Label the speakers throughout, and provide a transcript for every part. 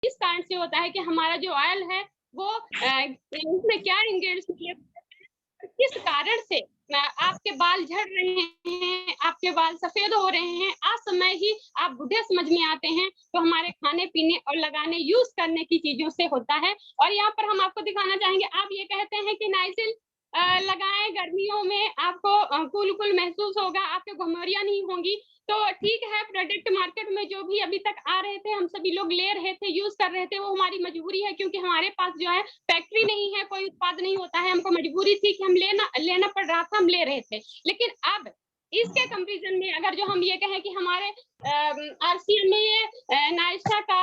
Speaker 1: इस कारण से होता है कि हमारा जो ऑयल है वो उसमें क्या इंग्रेडिएंट्स किस कारण से आपके बाल झड़ रहे हैं, आपके बाल सफेद हो रहे हैं, असमय ही आप बुढ़े समझ में आते हैं, तो हमारे खाने-पीने और लगाने, यूज़ करने की चीज़ों से होता है। और यहाँ पर हम आपको दिखाना चाहेंगे, आप ये कहते हैं कि नाइसिल लगाएँ गर्मियों में आपको कूल-कूल महसूस होगा, आपको घुमरियाँ नहीं होंगी। तो ठीक है, प्रोडक्ट मार्केट में जो भी अभी तक आ रहे थे, हम सभी लोग ले रहे थे, यूज़ कर रहे थे, वो हमारी मजबूरी है क्योंकि हमारे पास जो है फैक्ट्री नहीं है, कोई उत्पाद नहीं होता है, हमको मजबूरी थी कि हम लेना लेना पड़ रहा था, हम ले रहे थे। लेकिन अब इसके कंपैरिज़न में अगर जो हम ये कहें कि हमारे आरसीएम में ये नायसा का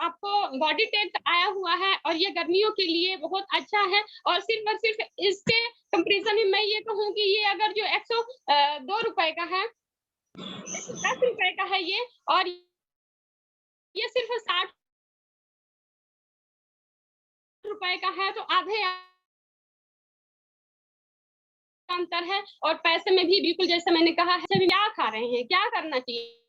Speaker 1: आपको बॉडी टैग आया हुआ है और ये गर्मियों के लिए बहुत अच्छा है और सिर्फ़ इसके कंपैरिज़न में मैं ये कहूँ कि ये अगर जो 102 रुपए का है, 110 रुपए का है ये और ये सिर्फ़ 60 रुपए का है, तो आधे अंतर है और पैसे में भी बिल्कुल जैसे मैंने कहा है, क्या खा रहे हैं, क्या करना चाहिए?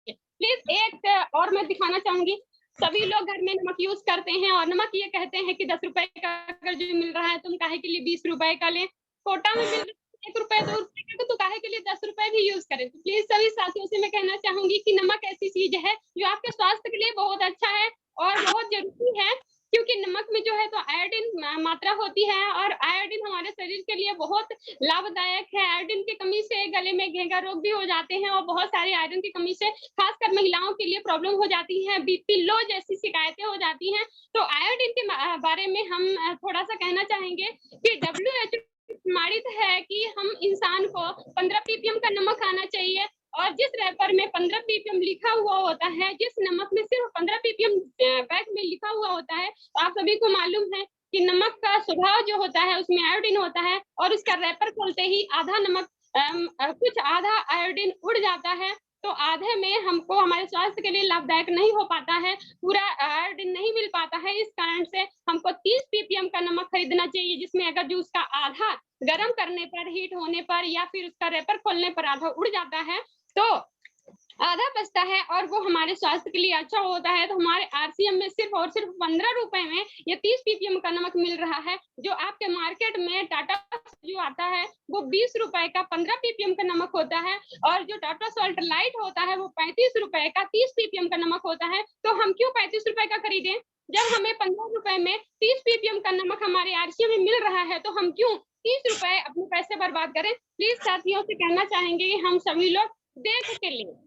Speaker 1: प्लीज़ एक और मैं दिखाना चाहूँगी, सभी लोग घर में नमक यूज़ करते हैं और नमक ये कहते हैं कि 10 रुपए का अगर जो मिल रहा है, तुम काहे के लिए 20 रुपए का लें? कोटा में मिल रहा है 1 रुपए, 2 रुपए का, तो काहे के लिए 10 रुपए भी यूज़ करें? तो प्लीज़ सभी साथियों से मैं कहना चाहूँगी कि नमक ऐसी चीज़ है, जो आपके स्वास्थ्य के लिए बहुत अच्छा है और बहुत ज़रूरी है, क्योंकि नमक में जो है तो आयोडीन मात्रा होती है और आयोडीन हमारे शरीर के लिए बहुत लाभदायक है। आयोडीन की कमी से गले में घेंघा रोग भी हो जाते हैं और बहुत सारे आयरन की कमी से खासकर महिलाओं के लिए प्रॉब्लम हो जाती है, बीपी लो जैसी शिकायतें हो जाती हैं। तो आयोडीन के बारे में हम थोड़ा-सा कहना चाहेंगे कि डब्ल्यूएचओ प्रमाणित है कि हम इंसान को 15 पीपीएम का नमक खाना चाहिए और जिस रैपर में 15 पीपीएम लिखा हुआ होता है, जिस नमक में सिर्फ 15 पीपीएम पैक में लिखा हुआ होता है, तो आप सभी को मालूम है कि नमक का स्वभाव जो होता है उसमें आयोडीन होता है और उसका रैपर खोलते ही आधा नमक कुछ आधा आयोडीन उड़ जाता है, तो आधे में हमको हमारे स्वास्थ्य के लिए लाभदायक नहीं हो पाता है, पूरा आयोडीन नहीं मिल पाता है। इस कारण से हमको 30 पीपीएम का नमक खरीदना चाहिए, जिसमें अगर जो उसका आधा गरम करने पर, हीट होने पर या फिर उसका रैपर खोलने पर आधा उड़ जाता है, तो आधा बचता है और वो हमारे स्वास्थ्य के लिए अच्छा होता है। तो हमारे आरसीएम में सिर्फ़ और सिर्फ़ 15 रुपए में ये 30 पीपीएम का नमक मिल रहा है, जो आपके मार्केट में टाटा जो आता है, वो 20 रुपए का 15 पीपीएम का नमक होता है और जो टाटा सॉल्ट लाइट होता है, वो 35 रुपए का 30 पीपीएम का नमक होता है। तो हम क्यों 35 रुपए का खरीदें? जब हमें 15 रुपए में 30 पीपीएम का नमक हमारे आरसीएम में मिल रहा है, तो हम क्यों 30 रुपए अपने पैसे बर्बाद करें? प्लीज़ साथियों से कहना चाहेंगे कि हम सभी लोग देख के लें।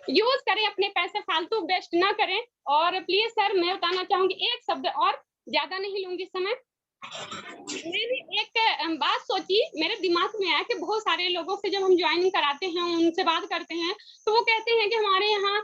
Speaker 1: यूज़ करें, अपने पैसे फालतू वेस्ट ना करें और प्लीज़ सर मैं बताना चाहूँगी एक शब्द और, ज़्यादा नहीं लूँगी समय। मैंने एक बात सोची, मेरे दिमाग में आया कि बहुत सारे लोगों से जब हम जॉइनिंग कराते हैं, उनसे बात करते हैं, तो वो कहते हैं कि हमारे यहाँ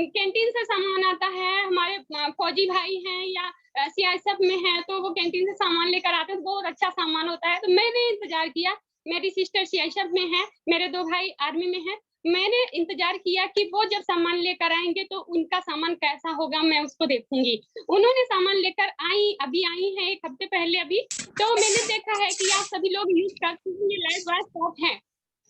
Speaker 1: कैंटीन से सामान आता है, हमारे फौजी भाई हैं या सीआईएसएफ में हैं, तो वो कैंटीन से सामान लेकर आते हैं, तो बहुत अच्छा सामान होता है। तो मैंने इंतज़ार किया, मेरी सिस्टर सीआईएसएफ में है, मेरे 2 भाई आर्मी में हैं। मैंने इंतज़ार किया कि वो जब सामान लेकर आएँगे, तो उनका सामान कैसा होगा, मैं उसको देखूँगी। उन्होंने सामान लेकर अभी आई हैं 1 हफ्ते पहले अभी, तो मैंने देखा है कि आप सभी लोग यूज़ करते हैं, ये लाइव बॉय शॉप है।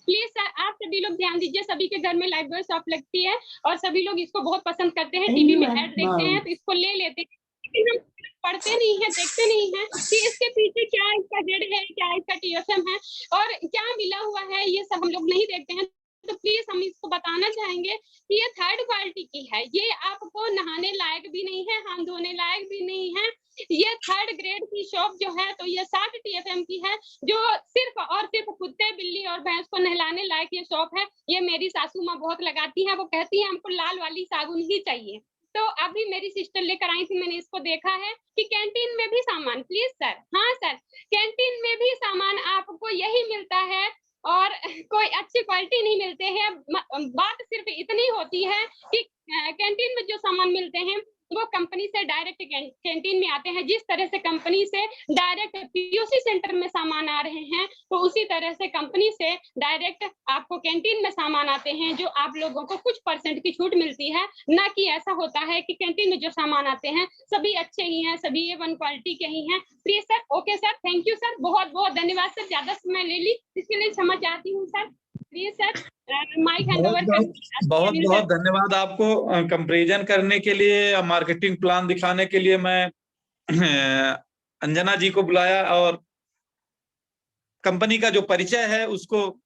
Speaker 1: प्लीज़ सर आप सभी लोग ध्यान दीजिए, सभी के घर में लाइव बॉय शॉप लगती है और सभी लोग इसको बहुत पसंद करते हैं, टीवी में ऐड देखते हैं तो इसको ले लेते हैं। लेकिन हम पढ़ते नहीं हैं, देखते नहीं हैं कि इसके पीछे क्या इसका जेड है, क्या इसका टीएसएम है और क्या मिला हुआ है, ये सब हम लोग नहीं देखते हैं। तो प्लीज़ हम इसको बताना चाहेंगे कि ये थर्ड क्वालिटी की है, ये आपको नहाने लायक भी नहीं है, हाथ धोने लायक भी नहीं है। ये थर्ड ग्रेड की शॉप जो है, तो ये 60 टीएफएम की है, जो सिर्फ़ और सिर्फ़ कुत्ते, बिल्ली और भैंस को नहलाने लायक ये शॉप है। ये मेरी सासू माँ बहुत लगाती हैं, वो कहती हैं हमको लाल वाली साबुन ही चाहिए। तो अभी मेरी सिस्टर लेकर आई थी, मैंने इसको देखा है कि कैंटीन में भी सामान प्लीज़ सर हाँ सर, कैंटीन में भी सामान आपको यही मिलता है और कोई अच्छी क्वालिटी नहीं मिलते हैं। बात सिर्फ़ इतनी होती है कि कैंटीन में जो सामान मिलते हैं, वो कंपनी से डायरेक्ट कैंटीन में आते हैं। जिस तरह से कंपनी से डायरेक्ट पीओसी सेंटर में सामान आ रहे हैं, तो उसी तरह से कंपनी से डायरेक्ट आपको कैंटीन में सामान आते हैं, जो आप लोगों को कुछ परसेंट की छूट मिलती है। ना कि ऐसा होता है कि कैंटीन में जो सामान आते हैं, सभी अच्छे ही हैं, सभी ए1 क्वालिटी के ही हैं। Please sir, okay sir, thank you sir, बहुत-बहुत धन्यवाद सर, ज़्यादा समय ले ली, इसके लिए क्षमा चाहती हूँ sir. Please sir mic hand
Speaker 2: बहुत
Speaker 1: ओवर
Speaker 2: बहुत
Speaker 1: कर
Speaker 2: बहुत बहुत धन्यवाद आपको कंपैरिजन करने के लिए, मार्केटिंग प्लान दिखाने के लिए मैं अंजना जी को बुलाया और कंपनी का जो परिचय है उसको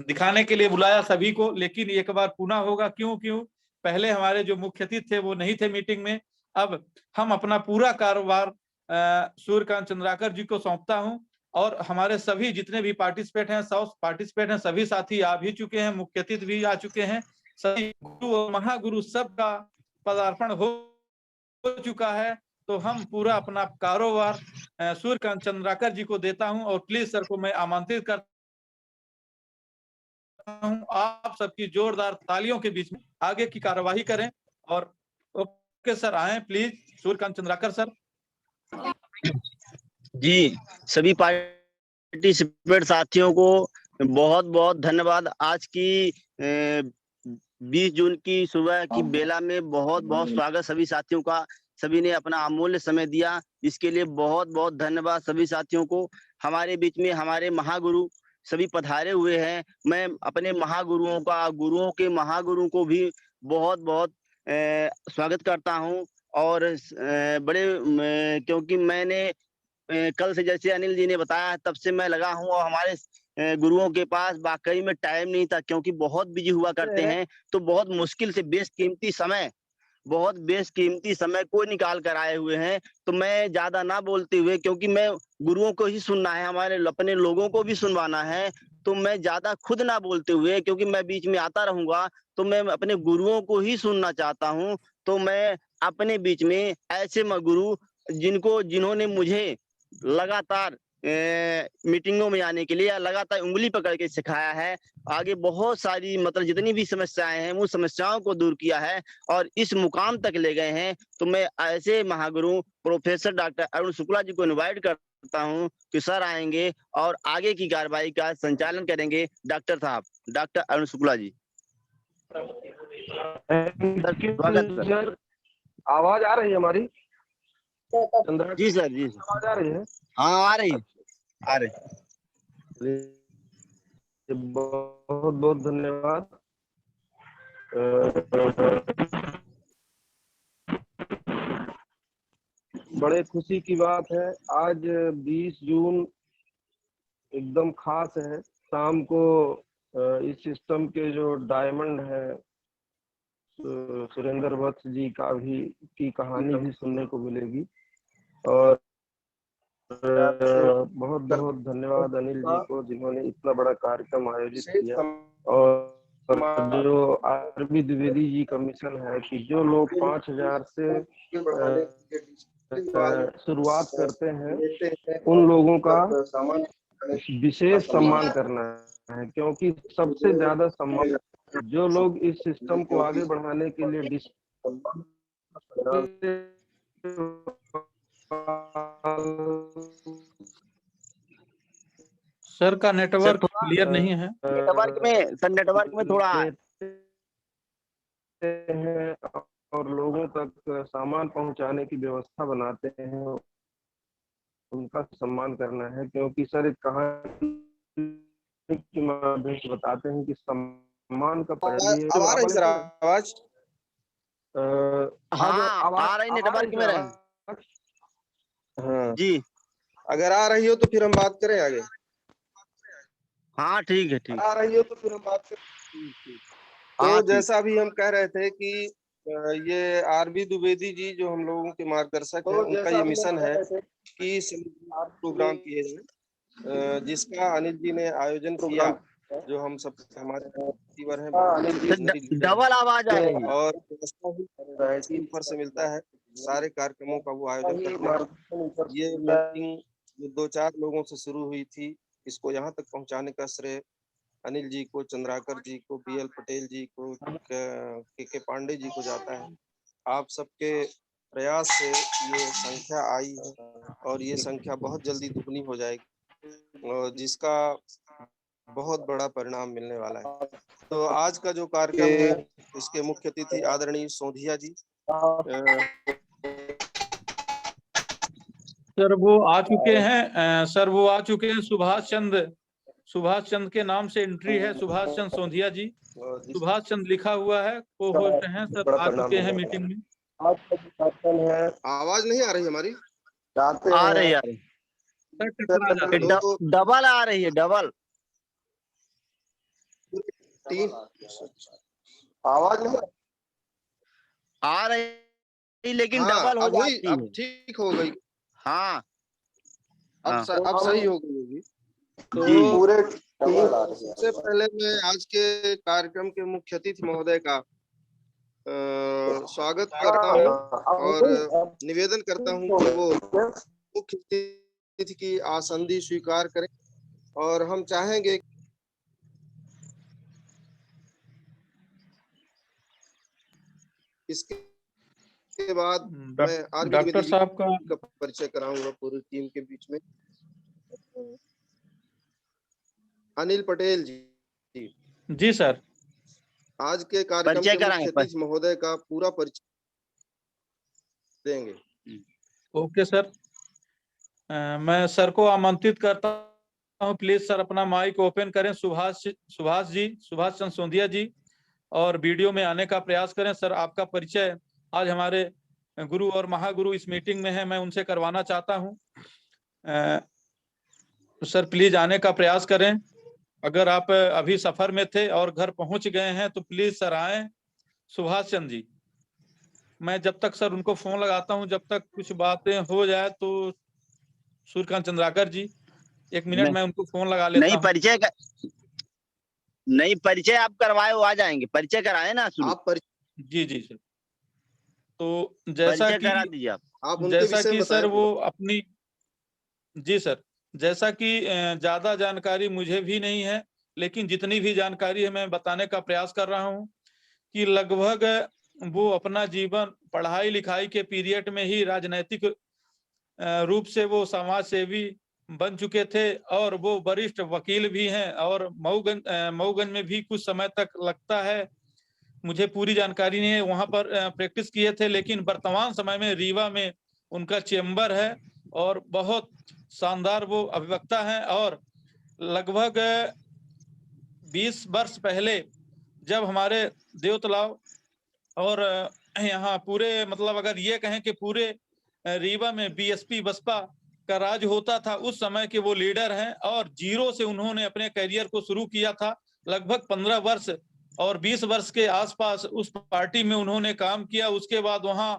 Speaker 2: दिखाने के लिए बुलाया सभी को। लेकिन एक बार पुनः होगा, क्यों पहले हमारे जो मुख्य अतिथि थे वो नहीं थे मीटिंग में। अब हम अपना पूरा कारोबार सूर्यकांत चंद्राकर जी को सौंपता हूं और हमारे सभी जितने भी पार्टिसिपेट हैं, 100 पार्टिसिपेट हैं, सभी साथी आ भी चुके हैं, मुख्य अतिथि भी आ चुके हैं, सभी गुरु और महागुरु सबका पदार्पण हो चुका है। तो हम पूरा अपना कारोबार सूर्यकांत चंद्राकर जी को देता हूं और प्लीज सर को मैं आमंत्रित करता हूं, आप सबकी जोरदार तालियों के बीच में आगे की कार्यवाही करें। और ओके सर, आए प्लीज सूर्यकांत चंद्राकर सर।
Speaker 3: जी, सभी पार्टिसिपेट साथियों को बहुत बहुत धन्यवाद। आज की 20 जून की सुबह की बेला में बहुत बहुत स्वागत सभी साथियों का। सभी ने अपना अमूल्य समय दिया, इसके लिए बहुत बहुत धन्यवाद सभी साथियों को। हमारे बीच में हमारे महागुरु सभी पधारे हुए हैं। मैं अपने महागुरुओं का, गुरुओं के महागुरु को भी बहुत बहुत स्वागत करता हूं। और क्योंकि मैंने कल से, जैसे अनिल जी ने बताया, तब से मैं लगा हूं और हमारे गुरुओं के पास वाकई में टाइम नहीं था, क्योंकि बहुत बिजी हुआ करते हैं। तो बहुत मुश्किल से बेशकीमती समय को निकाल कर आए हुए हैं। तो मैं ज्यादा ना बोलते हुए, क्योंकि मैं गुरुओं को ही सुनना है, हमारे अपने लोगों को भी सुनवाना है, तो मैं ज्यादा खुद ना बोलते हुए, क्योंकि मैं बीच में आता रहूंगा, तो मैं अपने गुरुओं को ही सुनना चाहता हूं। तो मैं अपने बीच में ऐसे गुरु जिन्होंने मुझे लगातार मीटिंगों में आने के लिए या लगातार उंगली पकड़ के सिखाया है, आगे बहुत सारी मतलब जितनी भी समस्याएं हैं उन समस्याओं को दूर किया है और इस मुकाम तक ले गए हैं। तो मैं ऐसे महागुरु प्रोफेसर डॉक्टर अरुण शुक्ला जी को इनवाइट करता हूं कि सर आएंगे और आगे की कार्रवाई का संचालन करेंगे। डॉक्टर साहब, डॉक्टर अरुण शुक्ला जी। स्वागत सर।
Speaker 4: आवाज आ रही है हमारी?
Speaker 3: जी सर, जी
Speaker 4: आवाज आ रही है?
Speaker 3: हाँ, आ रही।
Speaker 4: बहुत बहुत धन्यवाद। बड़े खुशी की बात है, आज 20 जून एकदम खास है। शाम को इस सिस्टम के जो डायमंड है सुरेंद्र वत्स जी की कहानी भी सुनने को मिलेगी। और बहुत बहुत धन्यवाद अनिल जी को, जिन्होंने इतना बड़ा कार्यक्रम आयोजित किया। और जो आरबी द्विवेदी जी का मिशन है कि जो लोग 5000 से शुरुआत करते हैं उन लोगों का विशेष सम्मान करना है, क्योंकि सबसे ज्यादा सम्मान जो लोग इस सिस्टम को आगे बढ़ाने के लिए
Speaker 2: सर का नेटवर्क क्लियर नहीं है।
Speaker 3: नेटवर्क में थोड़ा
Speaker 4: हैं और लोगों तक सामान पहुंचाने की व्यवस्था बनाते हैं, उनका सम्मान करना है। क्योंकि सर एक कहानी के माध्यम से बताते हैं कि सम्मान का
Speaker 5: आवाज
Speaker 3: आ रही नेटवर्क में रहे।
Speaker 5: हाँ
Speaker 3: जी,
Speaker 5: अगर आ रही हो तो फिर हम बात करें आगे।
Speaker 3: हाँ ठीक है, ठीक
Speaker 5: आ रही हो तो फिर हम बात करें। तो जैसा अभी हम कह रहे थे कि ये आरबी द्विवेदी जी जो हम लोगों के मार्गदर्शक हैं, उनका ये मिशन है कि प्रोग्राम किए जाए, जिसका अनिल जी ने आयोजन किया, जो हम सब हमारे हैं।
Speaker 3: डबल आवाज आ रही है
Speaker 5: और ऊपर से मिलता है सारे कार्यक्रमों का वो आयोजन करता है। ये मीटिंग जो 2-4 लोगों से शुरू हुई थी, इसको यहाँ तक पहुँचाने का श्रेय अनिल जी को, चंद्राकर जी को, बीएल पटेल जी को, के पांडे जी को जाता है। आप सबके प्रयास से ये संख्या आई है और ये संख्या बहुत जल्दी दुगनी हो जाएगी और जिसका बहुत बड़ा परिणाम मिलने वाला है। तो आज का जो कार्यक्रम है, इसके मुख्य अतिथि आदरणीय सोधिया जी।
Speaker 2: सर वो आ चुके हैं, सुभाष चंद्र सुभाष चंद्र के नाम से एंट्री है, सुभाष चंद्र सोंधिया जी, सुभाष चंद्र लिखा हुआ है, को होस्ट हैं सर, आ चुके हैं मीटिंग में।
Speaker 5: आवाज नहीं आ रही हमारी?
Speaker 3: आ रही है
Speaker 2: सर टकरा जाते हैं।
Speaker 3: डबल आ रही है, डबल
Speaker 5: 3
Speaker 4: आवाज नहीं
Speaker 3: आ रही लेकिन
Speaker 5: हाँ,
Speaker 3: डबल हो
Speaker 5: अब हुई,
Speaker 3: जाती
Speaker 5: अब
Speaker 3: है।
Speaker 5: ठीक हो गई।
Speaker 3: हाँ
Speaker 5: अब
Speaker 3: हाँ।
Speaker 5: अब सही हो गई होगी।
Speaker 3: जी।
Speaker 5: तो सबसे पहले मैं आज के कार्यक्रम के मुख्य अतिथि महोदय का स्वागत करता हूँ और निवेदन करता हूँ कि वो मुख्य अतिथि की आसंदी स्वीकार करें। और हम चाहेंगे इसके बाद मैं
Speaker 2: डॉक्टर साहब
Speaker 5: का परिचय कराऊंगा पूरी टीम के बीच में। अनिल पटेल जी।
Speaker 2: जी सर।
Speaker 5: आज के कार्यक्रम के मुख्य अतिथि महोदय का पूरा परिचय देंगे।
Speaker 2: Okay sir. मैं सर को आमंत्रित करता हूँ, प्लीज सर अपना माइक ओपन करें। सुभाष चंद्र सोंधिया जी, और वीडियो में आने का प्रयास करें। सर आपका परिचय आज हमारे गुरु और महागुरु इस मीटिंग में है, मैं उनसे करवाना चाहता हूँ। सर प्लीज आने का प्रयास करें। अगर आप अभी सफर में थे और घर पहुंच गए हैं तो प्लीज सर आए। सुभाष चंद्र जी, मैं जब तक सर उनको फोन लगाता हूं, जब तक कुछ बातें हो जाए तो सूर्यकांत चंद्राकर जी 1 मिनट मैं उनको फोन लगा लेता हूं।
Speaker 3: नहीं परिचय आप करवाए, वो आ जाएंगे। परिचय कराए ना
Speaker 5: आप
Speaker 2: जी जी सर। तो जैसा कि
Speaker 3: करा दीजिए आप
Speaker 2: जैसा कि सर वो अपनी, जी सर, जैसा कि ज्यादा जानकारी मुझे भी नहीं है, लेकिन जितनी भी जानकारी है मैं बताने का प्रयास कर रहा हूं कि लगभग वो अपना जीवन पढ़ाई लिखाई के पीरियड में ही राजनैतिक रूप से वो समाज सेवी बन चुके थे, और वो वरिष्ठ वकील भी हैं, और मऊगंज में भी कुछ समय तक लगता है, मुझे पूरी जानकारी नहीं है, वहां पर प्रैक्टिस किए थे। लेकिन वर्तमान समय में रीवा में उनका चेंबर है और बहुत शानदार वो अभिवक्ता हैं। और लगभग 20 वर्ष पहले जब हमारे देवतलाव और यहाँ पूरे, मतलब अगर ये कहें कि पूरे रीवा में बीएसपी बसपा का राज होता था, उस समय के वो लीडर हैं, और जीरो से उन्होंने अपने करियर को शुरू किया था। लगभग 15 वर्ष और 20 वर्ष के आसपास उस पार्टी में उन्होंने काम किया। उसके बाद वहां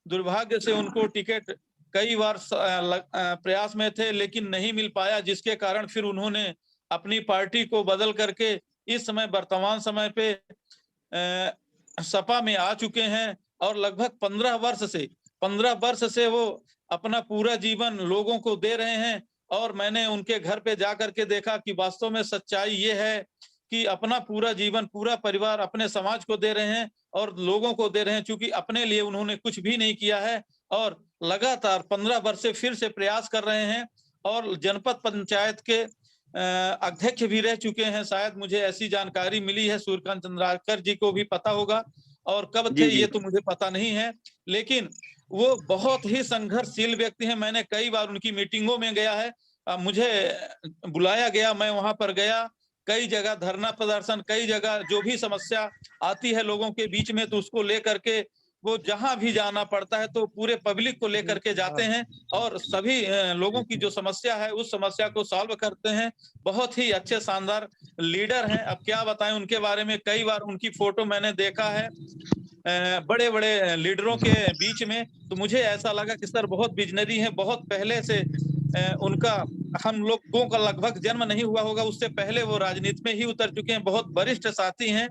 Speaker 2: दुर्भाग्य से उनको टिकट कई बार प्रयास में थे लेकिन नहीं मिल पाया, जिसके कारण फिर उन्होंने अपनी पार्टी को बदल करके इस समय वर्तमान समय पे सपा में आ चुके हैं। और लगभग 15 वर्ष से वो अपना पूरा जीवन लोगों को दे रहे हैं। और मैंने उनके घर पे जा करके देखा कि वास्तव में सच्चाई ये है कि अपना पूरा जीवन, पूरा परिवार अपने समाज को दे रहे हैं और लोगों को दे रहे हैं, क्योंकि अपने लिए उन्होंने कुछ भी नहीं किया है। और लगातार 15 वर्ष से फिर से प्रयास कर रहे हैं, और जनपद पंचायत के अध्यक्ष भी रह चुके हैं। शायद मुझे ऐसी जानकारी मिली है, सूर्यकांत चंद्राकर जी को भी पता होगा, और कब थे ये तो मुझे पता नहीं है, लेकिन वो बहुत ही संघर्षशील व्यक्ति हैं। मैंने कई बार उनकी मीटिंगों में गया है, मुझे बुलाया गया, मैं वहां पर गया, कई जगह धरना प्रदर्शन, कई जगह जो भी समस्या आती है लोगों के बीच में, तो उसको लेकर के वो जहां भी जाना पड़ता है तो पूरे पब्लिक को लेकर के जाते हैं, और सभी लोगों की जो समस्या है उस समस्या को सॉल्व करते हैं। बहुत ही अच्छे शानदार लीडर हैं। अब क्या बताएं उनके बारे में, कई बार उनकी फोटो मैंने देखा है बड़े बड़े लीडरों के बीच में, तो मुझे ऐसा लगा कि सर बहुत विजनरी है। बहुत पहले से उनका, हम लोगों का लगभग जन्म नहीं हुआ होगा उससे पहले वो राजनीति में ही उतर चुके हैं। बहुत वरिष्ठ साथी हैं,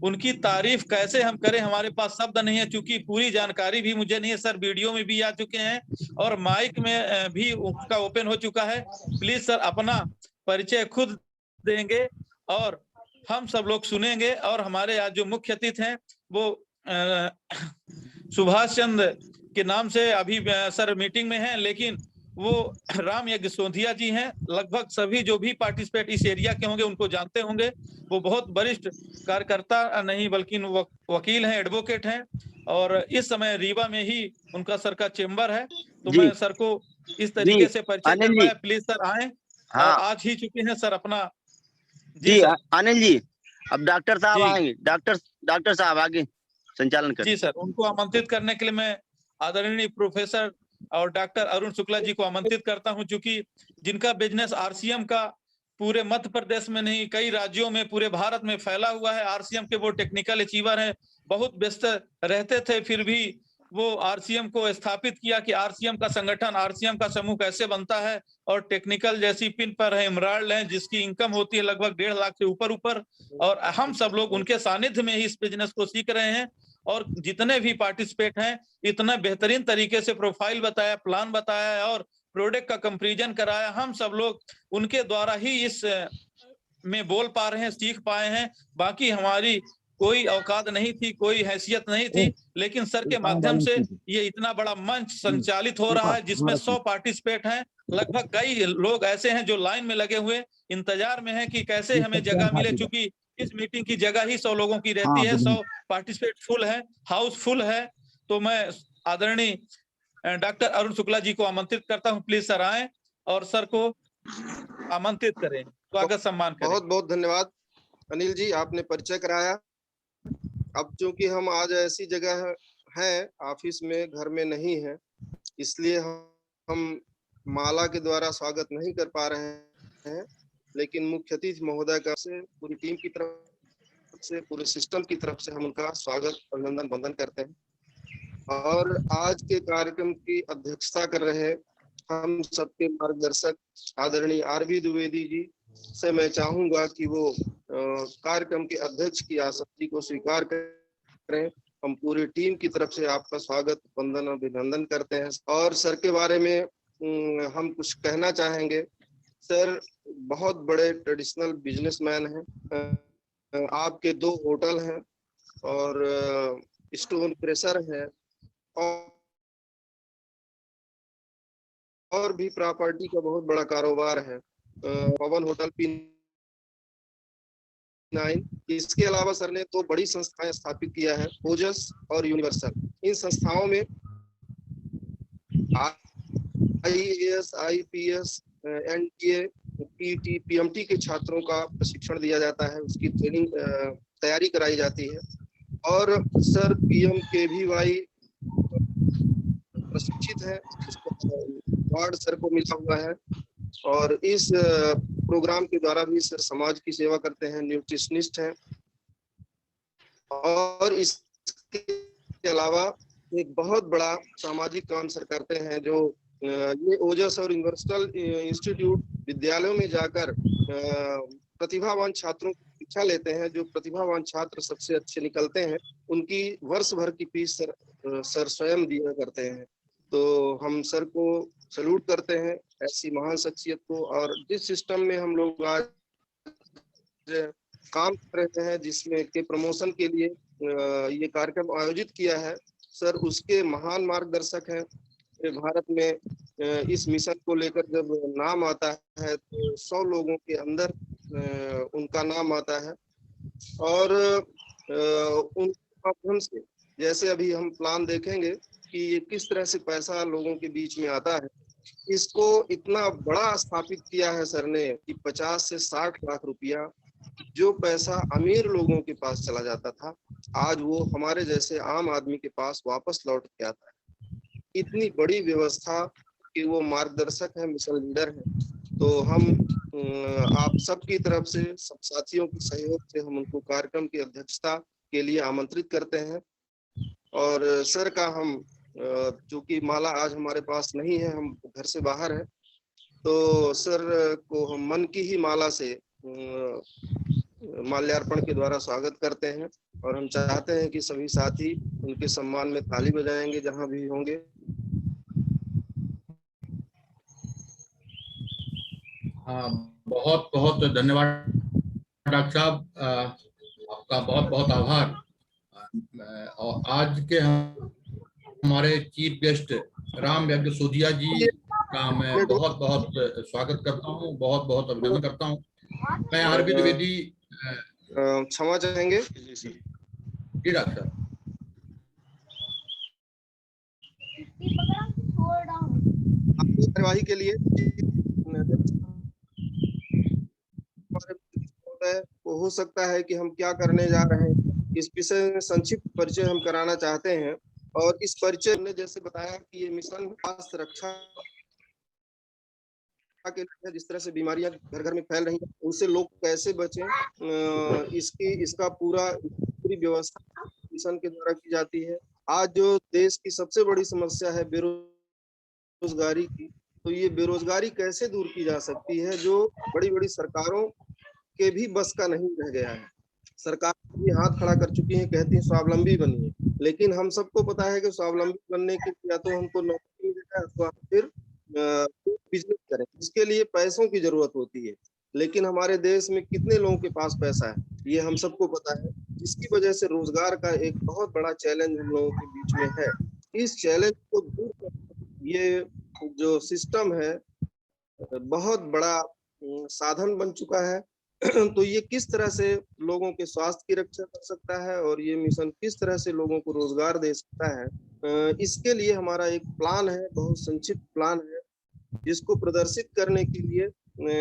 Speaker 2: उनकी तारीफ कैसे हम करें, हमारे पास शब्द नहीं है, क्योंकि पूरी जानकारी भी मुझे नहीं है। सर वीडियो में भी आ चुके हैं और माइक में भी उनका ओपन हो चुका है। प्लीज सर अपना परिचय खुद देंगे और हम सब लोग सुनेंगे। और हमारे आज जो मुख्य अतिथि हैं वो सुभाष चंद्र के नाम से अभी सर मीटिंग में हैं, लेकिन वो राम यज्ञ सोंधिया जी हैं। लगभग सभी जो भी पार्टिसिपेट इस एरिया के होंगे उनको जानते होंगे। वो बहुत वरिष्ठ कार्यकर्ता नहीं बल्कि वकील हैं, एडवोकेट हैं, और इस समय रीवा में ही उनका सर का चेंबर है। तो मैं सर को इस तरीके से परिचय करवाया। प्लीज सर आए, और आज ही चुके हैं सर अपना
Speaker 3: जी
Speaker 2: सर।
Speaker 3: अनिल जी, अब डॉक्टर साहब
Speaker 2: जी।
Speaker 3: आएंगे। डॉक्टर साहब आगे संचालन कर।
Speaker 2: जी सर, उनको आमंत्रित करने के लिए मैं आदरणीय प्रोफेसर और डॉक्टर अरुण शुक्ला जी को आमंत्रित करता हूं, क्योंकि जिनका बिजनेस आरसीएम का पूरे मध्य प्रदेश में नहीं, कई राज्यों में, पूरे भारत में फैला हुआ है। आरसीएम के वो टेक्निकल अचीवर हैं, बहुत व्यस्त रहते थे, फिर भी वो आरसीएम को स्थापित किया कि आरसीएम का संगठन, आरसीएम का समूह कैसे बनता है, और टेक्निकल जैसी पिन पर है, इमराल्ड है, जिसकी इनकम होती है लगभग 1.5 लाख से ऊपर। और हम सब लोग उनके सानिध्य में ही इस बिजनेस को सीख रहे हैं, और जितने भी पार्टिसिपेट हैं, इतना बेहतरीन तरीके से प्रोफाइल बताया, प्लान बताया और प्रोडक्ट का कंपैरिजन कराया। हम सब लोग उनके द्वारा ही इस में बोल पा रहे हैं, सीख पाए हैं। बाकी हमारी कोई औकात नहीं थी, कोई हैसियत नहीं थी, लेकिन सर के माध्यम से ये इतना बड़ा मंच संचालित हो रहा है, जिसमें 100 पार्टिसिपेट हैं। लगभग कई लोग ऐसे हैं जो लाइन में लगे हुए इंतजार में हैं कि कैसे हमें जगह मिले, चूंकि इस मीटिंग की जगह ही 100 लोगों की रहती है। 100 पार्टिसिपेट फुल है, हाउस फुल है। तो मैं आदरणीय डॉक्टर अरुण शुक्ला जी को आमंत्रित करता हूं, प्लीज सर आए और सर को आमंत्रित करें, स्वागत सम्मान करें।
Speaker 5: बहुत बहुत धन्यवाद अनिल जी, आपने परिचय कराया। अब चूंकि हम आज ऐसी जगह हैं, ऑफिस में, घर में नहीं है, इसलिए हम माला के द्वारा स्वागत नहीं कर पा रहे हैं, लेकिन मुख्य अतिथि महोदय का से पूरी टीम की तरफ से, पूरे सिस्टम की तरफ से हम उनका स्वागत, अभिनंदन, वंदन करते हैं। और आज के कार्यक्रम की अध्यक्षता कर रहे हम सबके मार्गदर्शक आदरणीय आरबी द्विवेदी जी से मैं चाहूंगा कि वो कार्यक्रम के अध्यक्ष की आसक्ति को स्वीकार करें। हम पूरी टीम की तरफ से आपका स्वागत, वंदन और अभिनंदन करते हैं। और सर के बारे में हम कुछ कहना चाहेंगे। सर बहुत बड़े ट्रेडिशनल बिजनेसमैन हैं। आपके 2 होटल हैं और स्टोन प्रेशर है, और भी प्रॉपर्टी का बहुत बड़ा कारोबार है, पवन होटल P9। इसके अलावा सर ने 2 बड़ी संस्थाएं स्थापित किया है, ओजस और यूनिवर्सल। इन संस्थाओं में IAS, IPS, NTA, PT, PMT के छात्रों का प्रशिक्षण दिया जाता है, उसकी ट्रेनिंग तैयारी कराई जाती है। और सर PMKVY प्रशिक्षित है, अवार्ड सर को मिला हुआ है। और इस प्रोग्राम के द्वारा भी सर समाज की सेवा करते हैं, न्यूट्रिशनिस्ट हैं। और इसके अलावा एक बहुत बड़ा सामाजिक काम सर करते हैं, जो ये ओजस और यूनिवर्सल इंस्टीट्यूट विद्यालयों में जाकर प्रतिभावान छात्रों की शिक्षा लेते हैं। जो प्रतिभावान छात्र सबसे अच्छे निकलते हैं, उनकी वर्ष भर की फीस सर स्वयं दिया करते हैं। तो हम सर को सैल्यूट करते हैं, ऐसी महान शख्सियत को। और जिस सिस्टम में हम लोग आज काम कर रहे हैं, जिसमें के प्रमोशन के लिए ये कार्यक्रम आयोजित किया है, सर उसके महान मार्गदर्शक हैं। भारत में इस मिशन को लेकर जब नाम आता है तो 100 लोगों के अंदर उनका नाम आता है। और उन माध्यम से, जैसे अभी हम प्लान देखेंगे कि ये किस तरह से पैसा लोगों के बीच में आता है, इसको इतना बड़ा स्थापित किया है सर ने कि 50 से 60 लाख रुपया जो पैसा अमीर लोगों के पास चला जाता था, आज वो हमारे जैसे आम आदमी के पास वापस लौट के आता है। इतनी बड़ी व्यवस्था कि वो मार्गदर्शक है, मिशन लीडर है। तो हम आप सबकी तरफ से, सब साथियों के सहयोग से हम उनको कार्यक्रम की अध्यक्षता के लिए आमंत्रित करते हैं। और सर का हम चूंकि माला आज हमारे पास नहीं है, हम घर से बाहर है, तो सर को हम मन की ही माला से माल्यार्पण के द्वारा स्वागत करते हैं। और हम चाहते हैं कि सभी साथी उनके सम्मान में ताली बजाएंगे जहां भी होंगे।
Speaker 6: हाँ, बहुत बहुत धन्यवाद डॉक्टर साहब, आपका बहुत बहुत आभार। और आज के हमारे चीफ गेस्ट राम यज्ञ सूदिया जी का मैं बहुत बहुत स्वागत करता हूँ, बहुत बहुत अभिनंदन करता हूँ। मैं आरबी द्विवेदी
Speaker 5: क्षमा चाहेंगे
Speaker 6: जी डॉक्टर साहब।
Speaker 5: कार्यवाही के लिए है वो हो सकता है कि हम क्या करने जा रहे हैं इस विषय में संक्षिप्त परिचय हम कराना चाहते हैं। और इस परिचय ने जैसे बताया कि ये मिशन स्वास्थ्य रक्षा के लिए जिस तरह से बीमारियां घर घर में फैल रही हैं उनसे लोग कैसे बचें, इसका पूरी व्यवस्था मिशन के द्वारा की जाती है। आज जो देश की सबसे बड़ी समस्या है बेरोजगारी की, तो ये बेरोजगारी कैसे दूर की जा सकती है जो बड़ी बड़ी सरकारों के भी बस का नहीं रह गया है। सरकार भी हाथ खड़ा कर चुकी है, कहती है स्वावलंबी बनिए, लेकिन हम सबको पता है कि स्वावलंबी बनने के लिए या तो हमको नौकरी मिलेगा अथवा फिर बिजनेस करें, इसके लिए पैसों की जरूरत होती है। लेकिन हमारे देश में कितने लोगों के पास पैसा है ये हम सबको पता है, जिसकी वजह से रोजगार का एक बहुत बड़ा चैलेंज हम लोगों के बीच में है। इस चैलेंज को दूर करने ये जो सिस्टम है बहुत बड़ा साधन बन चुका है। तो ये किस तरह से लोगों के स्वास्थ्य की रक्षा कर सकता है और ये मिशन किस तरह से लोगों को रोजगार दे सकता है, इसके लिए हमारा एक प्लान है, बहुत संक्षिप्त प्लान है, जिसको प्रदर्शित करने के लिए